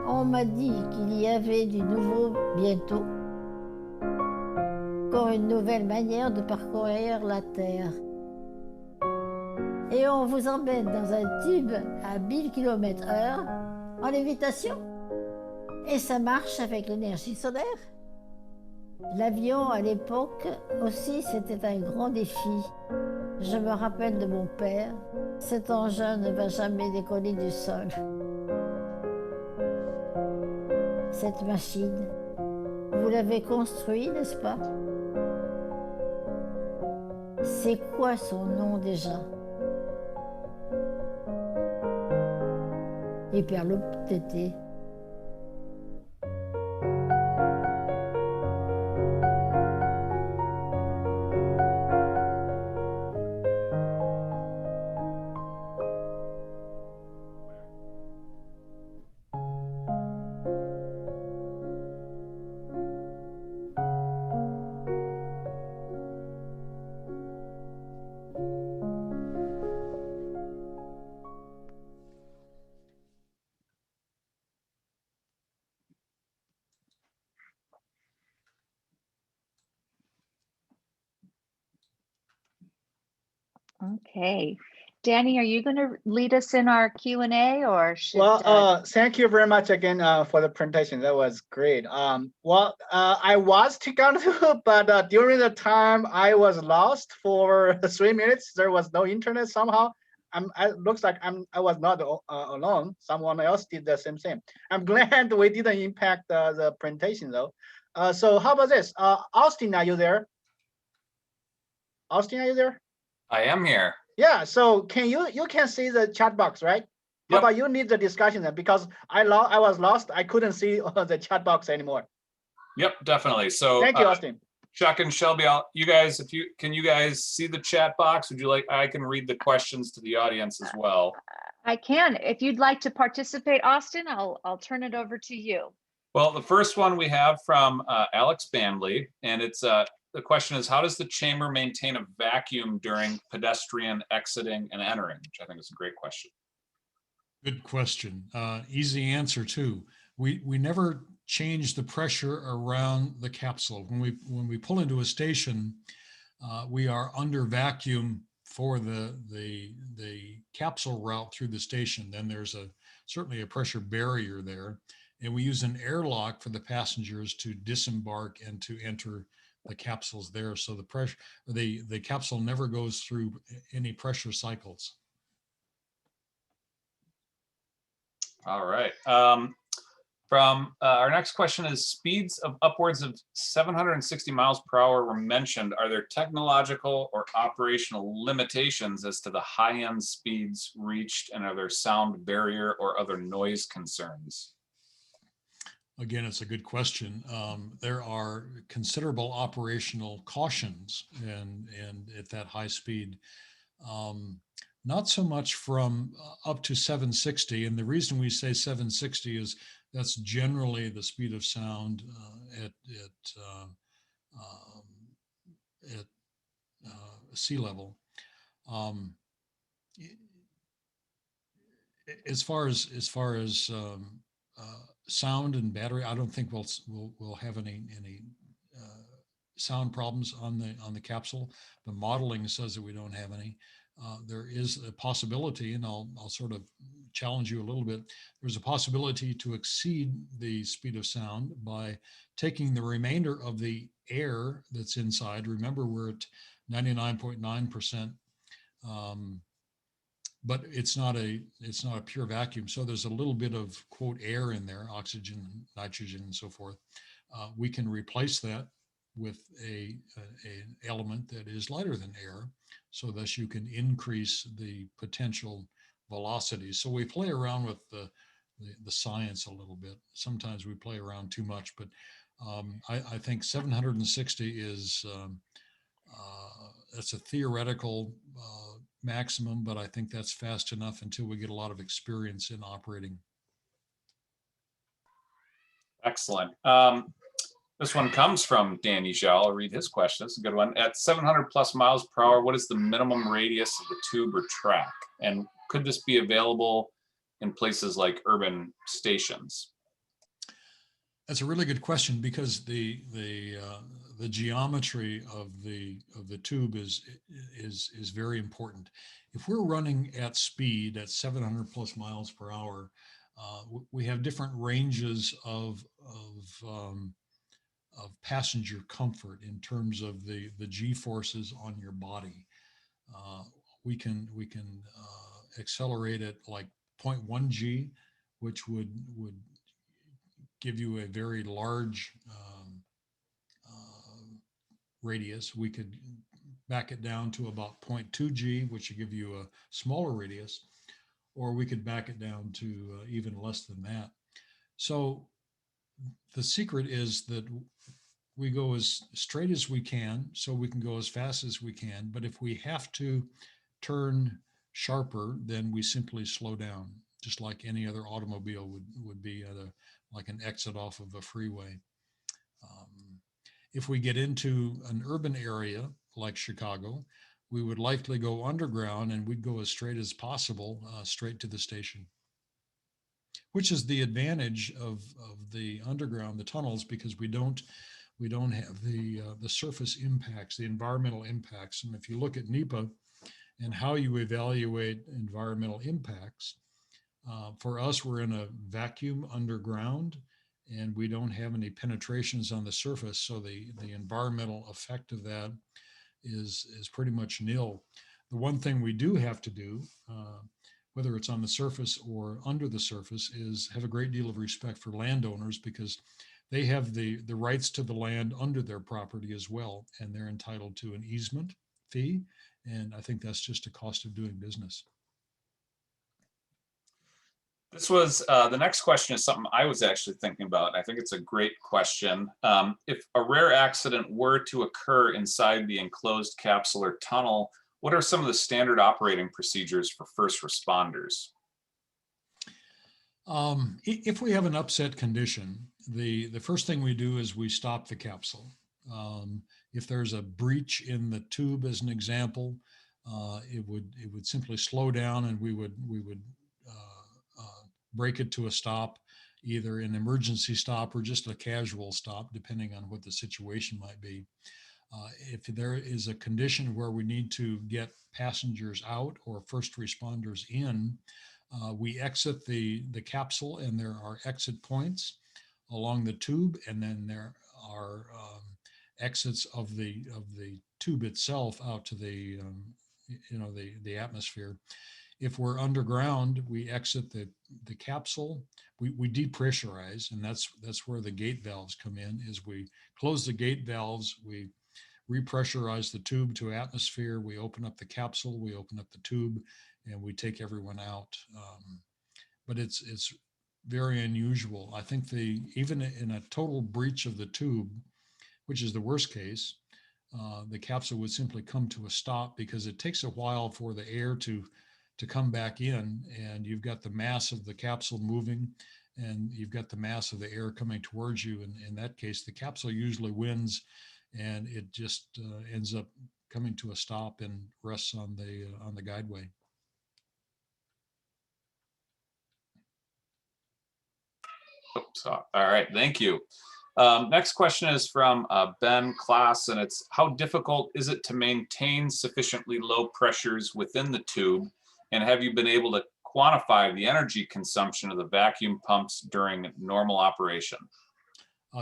On m'a dit qu'il y avait du nouveau bientôt. Encore une nouvelle manière de parcourir la Terre. et on vous emmène dans un tube à 1000 km/h en lévitation. Et ça marche avec l'énergie solaire. L'avion à l'époque aussi, c'était un grand défi. Je me rappelle de mon père. Cet engin ne va jamais décoller du sol. Cette machine, vous l'avez construite, n'est-ce pas? C'est quoi son nom déjà? Hyperloop TT. Okay. Danny, are you going to lead us in our Q&A or should Well, thank you very much again for the presentation. That was great. I was taken to, but during the time I was lost for 3 minutes. There was no internet somehow. It looks like I was not alone. Someone else did the same thing. I'm glad we didn't impact the presentation though. So how about this? Austin, are you there? Austin, are you there? I am here. Yeah, so can you can see the chat box, right? How Yep. about you need the discussion then, because I was lost. I couldn't see the chat box anymore. Yep, definitely. So Thank you, Austin. Chuck and Shelby, you guys, can you guys see the chat box? Would you like, I can read the questions to the audience as well. I can. If you'd like to participate, Austin, I'll turn it over to you. Well, the first one we have from Alex Bandley, and it's the question is, how does the chamber maintain a vacuum during pedestrian exiting and entering? Which I think is a great question. Good question. Easy answer too. We never change the pressure around the capsule. When we pull into a station, we are under vacuum for the capsule route through the station. Then there's certainly a pressure barrier there, and we use an airlock for the passengers to disembark and to enter the capsules there. So the capsule never goes through any pressure cycles. All right. From our next question is, speeds of upwards of 760 miles per hour were mentioned. Are there technological or operational limitations as to the high-end speeds reached, and are there sound barrier or other noise concerns? Again, it's a good question. There are considerable operational cautions and at that high speed. Not so much from up to 760. And the reason we say 760 is that's generally the speed of sound at sea level. As far as sound and battery, I don't think we'll have any sound problems on the capsule. The modeling says that we don't have any. There is a possibility, and I'll sort of challenge you a little bit. There's a possibility to exceed the speed of sound by taking the remainder of the air that's inside. Remember, we're at 99.9%, but it's not a pure vacuum. So there's a little bit of quote air in there, oxygen, nitrogen, and so forth. We can replace that with an element that is lighter than air, so thus you can increase the potential velocity. So we play around with the science a little bit. Sometimes we play around too much, but I think 760 is that's a theoretical maximum, but I think that's fast enough until we get a lot of experience in operating. Excellent. This one comes from Danny Zhao. I'll read his question. It's a good one. At 700 plus miles per hour, what is the minimum radius of the tube or track? And could this be available in places like urban stations? That's a really good question, because the geometry of the tube is very important. If we're running at speed at 700 plus miles per hour, we have different ranges of passenger comfort in terms of the G forces on your body. We can accelerate at like 0.1 G, which would give you a very large radius. We could back it down to about 0.2 G, which would give you a smaller radius, or we could back it down to even less than that. So the secret is that we go as straight as we can, so we can go as fast as we can. But if we have to turn sharper, then we simply slow down, just like any other automobile would be at like an exit off of a freeway. If we get into an urban area like Chicago, we would likely go underground, and we'd go as straight as possible, straight to the station, which is the advantage of the underground, the tunnels, because we don't have the surface impacts, the environmental impacts. And if you look at NEPA and how you evaluate environmental impacts, for us, we're in a vacuum underground, and we don't have any penetrations on the surface. So the environmental effect of that is pretty much nil. The one thing we do have to do, whether it's on the surface or under the surface, is have a great deal of respect for landowners, because they have the rights to the land under their property as well, and they're entitled to an easement fee. And I think that's just a cost of doing business. This was, the next question is something I was actually thinking about. I think it's a great question. If a rare accident were to occur inside the enclosed capsule or tunnel, what are some of the standard operating procedures for first responders? If we have an upset condition, the first thing we do is we stop the capsule. If there's a breach in the tube, as an example, it would simply slow down, and we would break it to a stop, either an emergency stop or just a casual stop, depending on what the situation might be. If there is a condition where we need to get passengers out or first responders in, we exit the capsule, and there are exit points along the tube, and then there are exits of the tube itself out to the atmosphere. If we're underground, we exit the capsule. We depressurize, and that's where the gate valves come in. Is we close the gate valves, we repressurize the tube to atmosphere, we open up the capsule, we open up the tube, and we take everyone out. But it's very unusual. I think even in a total breach of the tube, which is the worst case, the capsule would simply come to a stop, because it takes a while for the air to come back in, and you've got the mass of the capsule moving, and you've got the mass of the air coming towards you. And in that case, the capsule usually wins, and it just ends up coming to a stop and rests on the guideway. Oops, all right, thank you. Next question is from Ben Klaas, and it's, how difficult is it to maintain sufficiently low pressures within the tube? And have you been able to quantify the energy consumption of the vacuum pumps during normal operation?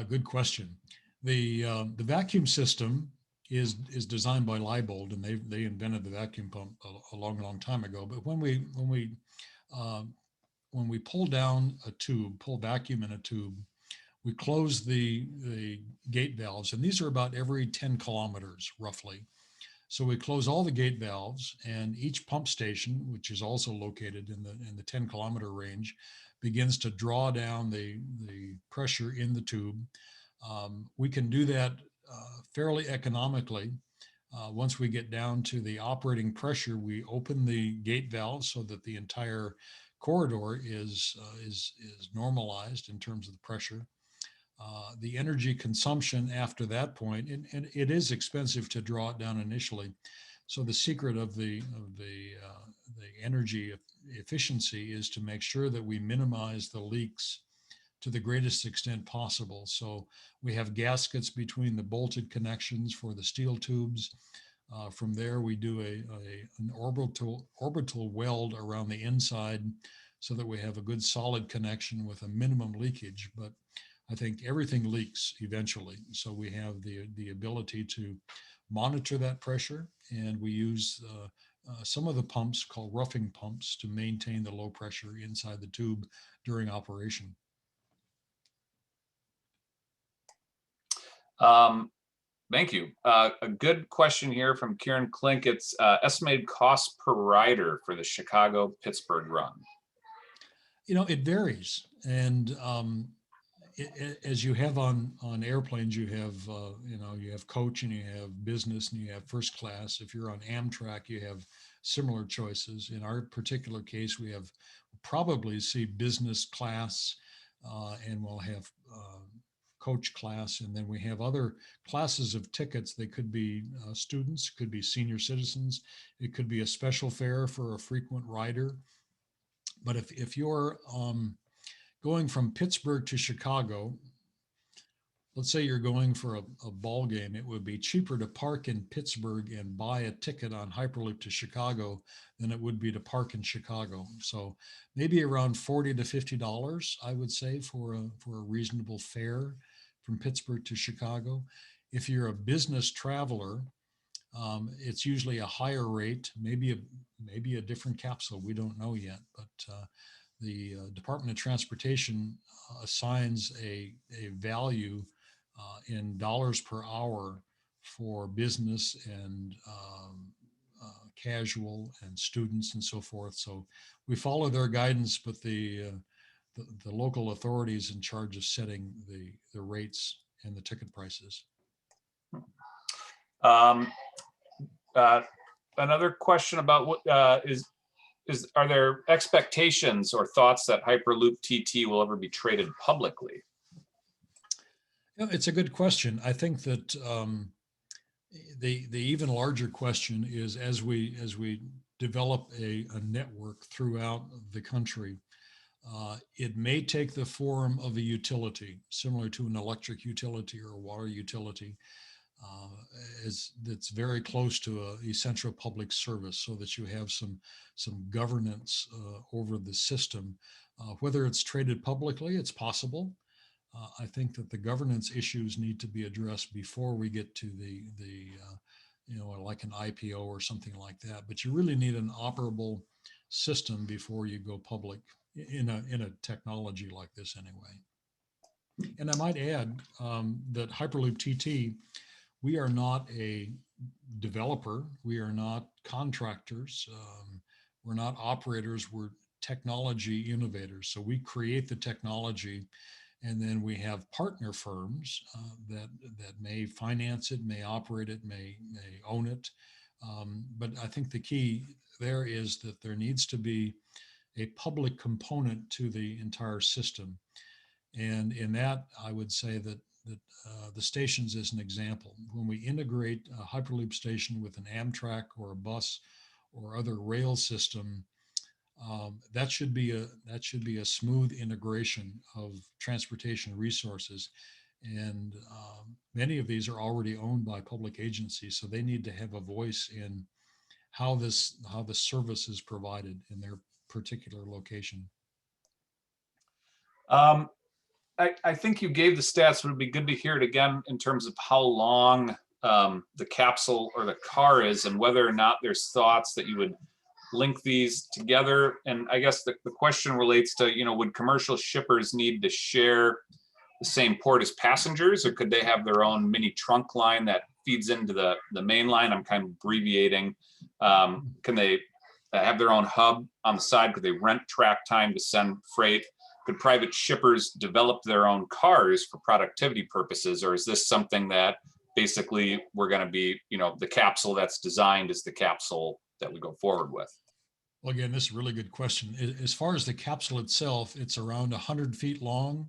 Good question. The vacuum system is designed by Leibold, and they invented the vacuum pump a long time ago. But when we pull down a tube, pull vacuum in a tube, we close the gate valves, and these are about every 10 kilometers roughly. So we close all the gate valves, and each pump station, which is also located in the 10-kilometer range, begins to draw down the pressure in the tube. We can do that fairly economically. Once we get down to the operating pressure, we open the gate valves so that the entire corridor is normalized in terms of the pressure. The energy consumption after that point, and it is expensive to draw it down initially. So the secret of the energy efficiency is to make sure that we minimize the leaks to the greatest extent possible. So we have gaskets between the bolted connections for the steel tubes. From there, we do an orbital weld around the inside so that we have a good solid connection with a minimum leakage. But I think everything leaks eventually. So we have the ability to monitor that pressure, and we use some of the pumps called roughing pumps to maintain the low pressure inside the tube during operation. Thank you. A good question here from Kieran Klink. It's estimated cost per rider for the Chicago-Pittsburgh run. You know, it varies. And as you have on airplanes, you have, you have coach and you have business and you have first class. If you're on Amtrak, you have similar choices. In our particular case, we have probably see business class and we'll have coach class. And then we have other classes of tickets. They could be students, could be senior citizens. It could be a special fare for a frequent rider. But if you're going from Pittsburgh to Chicago, let's say you're going for a ball game, it would be cheaper to park in Pittsburgh and buy a ticket on Hyperloop to Chicago than it would be to park in Chicago. So maybe around $40 to $50, I would say, for a reasonable fare from Pittsburgh to Chicago. If you're a business traveler, it's usually a higher rate, maybe a different capsule. We don't know yet, but the Department of Transportation assigns a value in dollars per hour for business and casual and students and so forth. So we follow their guidance, but the local authorities in charge of setting the rates and the ticket prices. Another question about what are there expectations or thoughts that Hyperloop TT will ever be traded publicly? You know, it's a good question. I think that the even larger question is as we develop a network throughout the country, it may take the form of a utility similar to an electric utility or a water utility. That's very close to an essential public service, so that you have some governance over the system. Whether it's traded publicly, it's possible. I think that the governance issues need to be addressed before we get to the like an IPO or something like that. But you really need an operable system before you go public in a technology like this anyway. And I might add that Hyperloop TT, we are not a developer. We are not contractors. We're not operators. We're technology innovators. So we create the technology, and then we have partner firms that may finance it, may operate it, may own it. But I think the key there is that there needs to be a public component to the entire system. And in that, I would say that the stations is an example. When we integrate a Hyperloop station with an Amtrak or a bus or other rail system, that should be a smooth integration of transportation resources. And many of these are already owned by public agencies, so they need to have a voice in how the service is provided in their particular location. I think you gave the stats, but it'd be good to hear it again in terms of how long the capsule or the car is, and whether or not there's thoughts that you would link these together. And I guess the question relates to, would commercial shippers need to share the same port as passengers, or could they have their own mini trunk line that feeds into the main line? I'm kind of abbreviating. Can they have their own hub on the side? Could they rent track time to send freight? Could private shippers develop their own cars for productivity purposes? Or is this something that basically we're going to be, the capsule that's designed is the capsule that we go forward with? Well, again, this is a really good question. As far as the capsule itself, it's around 100 feet long.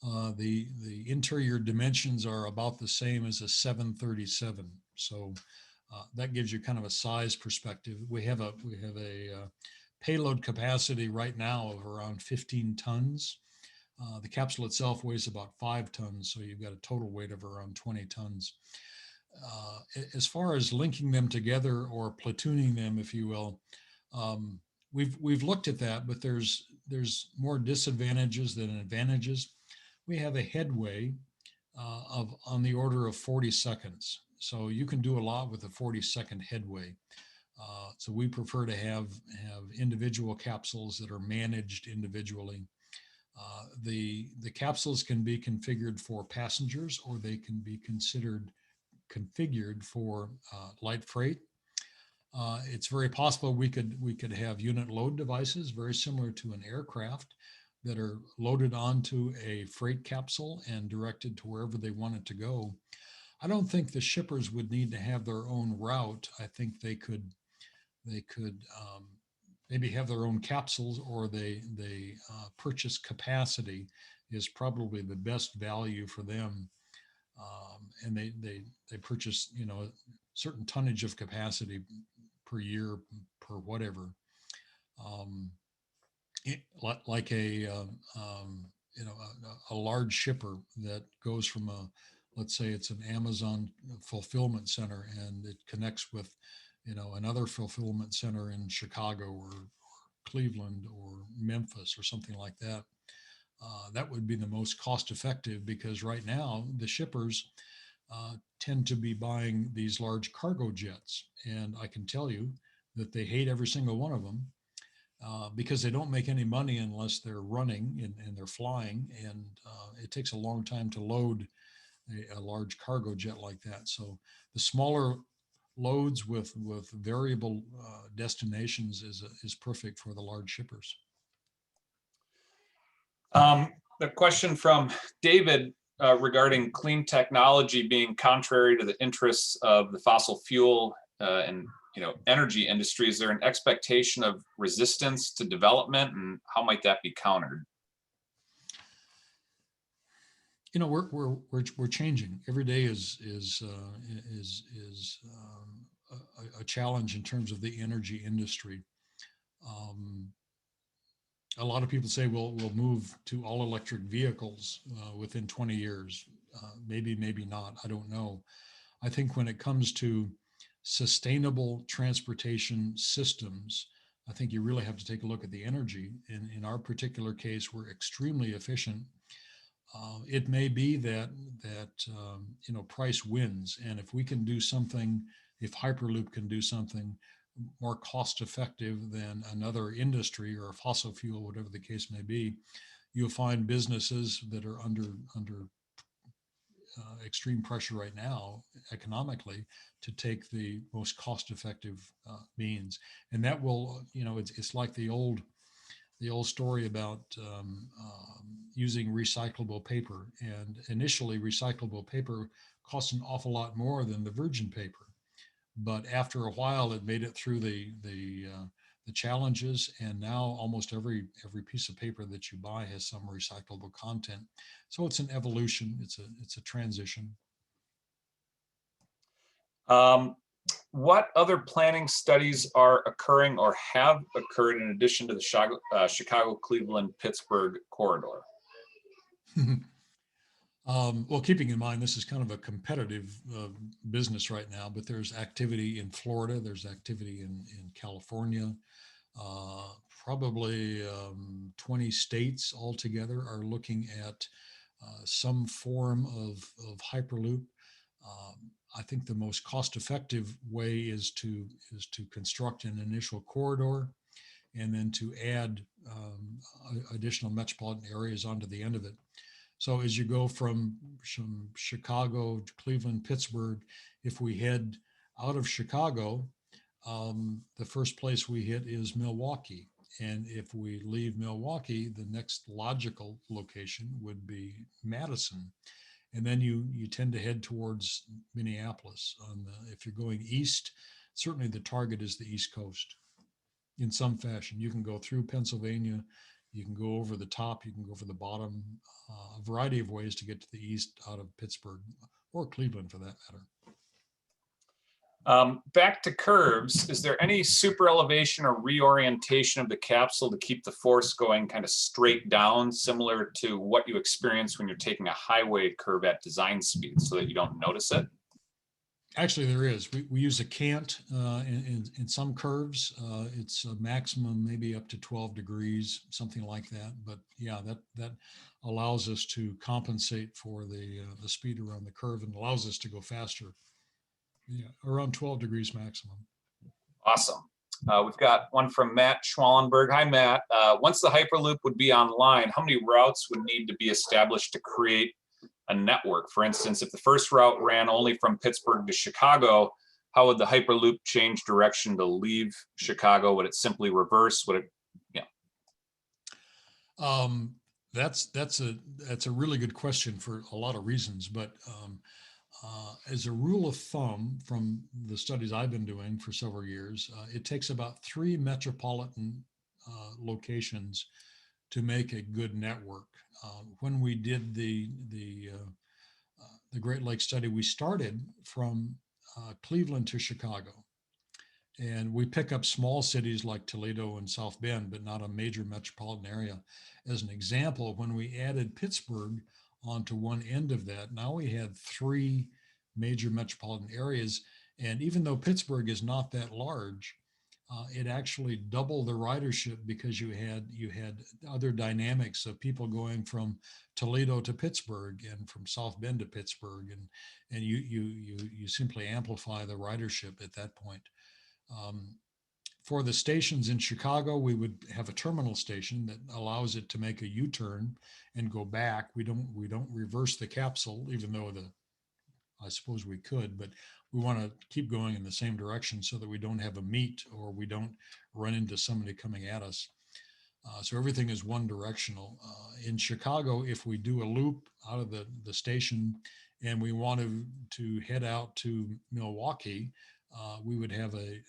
The interior dimensions are about the same as a 737. So that gives you kind of a size perspective. We have a payload capacity right now of around 15 tons. The capsule itself weighs about 5 tons, so you've got a total weight of around 20 tons. As far as linking them together or platooning them, if you will, we've looked at that, but there's more disadvantages than advantages. We have a headway of on the order of 40 seconds, so you can do a lot with a 40-second headway. So we prefer to have individual capsules that are managed individually. The capsules can be configured for passengers, or they can be configured for light freight. It's very possible we could have unit load devices very similar to an aircraft that are loaded onto a freight capsule and directed to wherever they want it to go. I don't think the shippers would need to have their own route. I think they could maybe have their own capsules, or they purchase capacity is probably the best value for them. And they purchase, you know, a certain tonnage of capacity per year, per whatever. Like a you know, a large shipper that goes from let's say it's an Amazon fulfillment center, and it connects with, you know, another fulfillment center in Chicago or Cleveland or Memphis or something like that. That would be the most cost effective, because right now the shippers tend to be buying these large cargo jets. And I can tell you that they hate every single one of them because they don't make any money unless they're running and they're flying. And it takes a long time to load a large cargo jet like that. So the smaller loads with variable destinations is perfect for the large shippers. The question from David regarding clean technology being contrary to the interests of the fossil fuel and energy industry. Is there an expectation of resistance to development, and how might that be countered? You know, we're changing. Every day is a challenge in terms of the energy industry. A lot of people say we'll move to all electric vehicles within 20 years. Maybe not. I don't know. I think when it comes to sustainable transportation systems, I think you really have to take a look at the energy. In our particular case, we're extremely efficient. It may be that price wins, and if we can do something, if Hyperloop can do something more cost effective than another industry or fossil fuel, whatever the case may be, you'll find businesses that are under extreme pressure right now economically to take the most cost effective means. And that will, it's like the old story about using recyclable paper. And initially recyclable paper cost an awful lot more than the virgin paper. But after a while, it made it through the challenges, and now almost every piece of paper that you buy has some recyclable content. So it's an evolution. It's a transition. What other planning studies are occurring or have occurred in addition to the Chicago, Cleveland, Pittsburgh corridor? Well, keeping in mind, this is kind of a competitive business right now, but there's activity in Florida, there's activity in California, probably 20 states altogether are looking at some form of Hyperloop. I think the most cost-effective way is to construct an initial corridor and then to add additional metropolitan areas onto the end of it. So as you go from Chicago to Cleveland, Pittsburgh, if we head out of Chicago, the first place we hit is Milwaukee. And if we leave Milwaukee, the next logical location would be Madison. And then you tend to head towards Minneapolis. If you're going east, certainly the target is the East Coast in some fashion. You can go through Pennsylvania, you can go over the top, you can go over the bottom, a variety of ways to get to the east out of Pittsburgh or Cleveland for that matter. Back to curves, is there any super elevation or reorientation of the capsule to keep the force going kind of straight down, similar to what you experience when you're taking a highway curve at design speed so that you don't notice it? Actually, there is. We use a cant in some curves. It's a maximum maybe up to 12 degrees, something like that. But yeah, that allows us to compensate for the speed around the curve and allows us to go faster. Yeah, around 12 degrees maximum. Awesome. We've got one from Matt Schwallenberg. Hi, Matt. Once the Hyperloop would be online, how many routes would need to be established to create a network? For instance, if the first route ran only from Pittsburgh to Chicago, how would the Hyperloop change direction to leave Chicago? Would it simply reverse? Would it, yeah. That's a really good question for a lot of reasons, but as a rule of thumb from the studies I've been doing for several years, it takes about 3 metropolitan locations to make a good network. When we did the Great Lakes study, we started from Cleveland to Chicago. And we pick up small cities like Toledo and South Bend, but not a major metropolitan area. As an example, when we added Pittsburgh onto one end of that, now we had 3 major metropolitan areas. And even though Pittsburgh is not that large, it actually doubled the ridership because you had other dynamics of people going from Toledo to Pittsburgh and from South Bend to Pittsburgh, and you simply amplify the ridership at that point. For the stations in Chicago, we would have a terminal station that allows it to make a U-turn and go back. We don't reverse the capsule, even though I suppose we could, but we want to keep going in the same direction so that we don't have a meet or we don't run into somebody coming at us. So everything is one directional. In Chicago, if we do a loop out of the station and we wanted to head out to Milwaukee, we would have a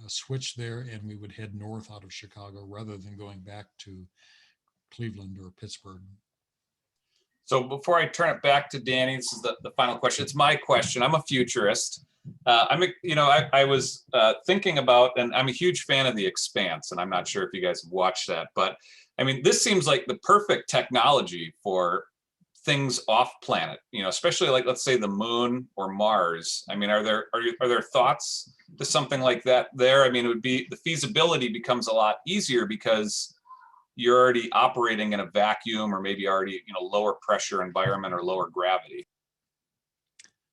switch there and we would head north out of Chicago rather than going back to Cleveland or Pittsburgh. So before I turn it back to Danny, this is the final question. It's my question. I'm a futurist. I was thinking about, and I'm a huge fan of The Expanse, and I'm not sure if you guys have watched that, but I mean, this seems like the perfect technology for things off planet, especially like, let's say the moon or Mars. I mean, are there thoughts to something like that there? I mean, it would be, the feasibility becomes a lot easier because you're already operating in a vacuum or maybe already, lower pressure environment or lower gravity.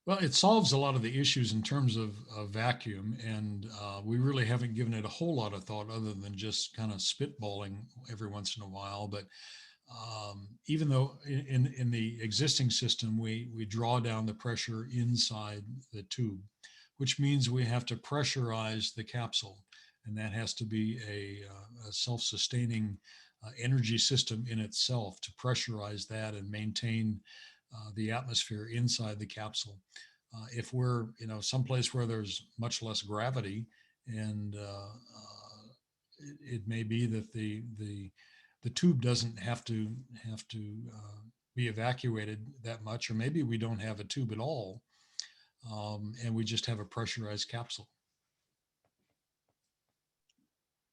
Well, it solves a lot of the issues in terms of vacuum, and we really haven't given it a whole lot of thought other than just kind of spitballing every once in a while. But even though in the existing system, we draw down the pressure inside the tube, which means we have to pressurize the capsule, and that has to be a self-sustaining energy system in itself to pressurize that and maintain the atmosphere inside the capsule. If we're someplace where there's much less gravity, and it may be that the tube doesn't have to be evacuated that much, or maybe we don't have a tube at all, and we just have a pressurized capsule.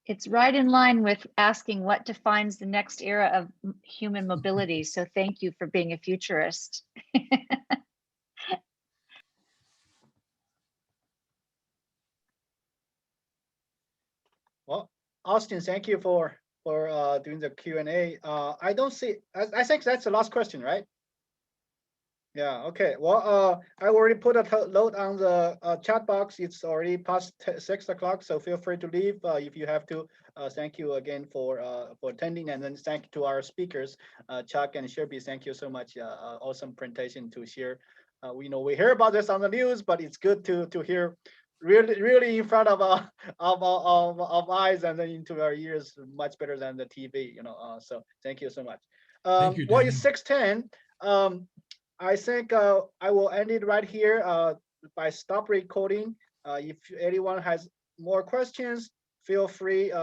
It's right in line with asking what defines the next era of human mobility. So thank you for being a futurist. Well, Austin, thank you for doing the Q&A. I don't see, I think that's the last question, right? Yeah, okay. Well, I already put a note on the chat box. It's already past 6 o'clock, so feel free to leave if you have to. Thank you again for attending, and then thank you to our speakers, Chuck and Sherby. Thank you so much. Awesome presentation to share. We know we hear about this on the news, but it's good to hear really in front of eyes and then into our ears, much better than the TV. So thank you so much. Thank you, well, Danny. it's 6:10. I think I will end it right here by stop recording. If anyone has more questions, feel free.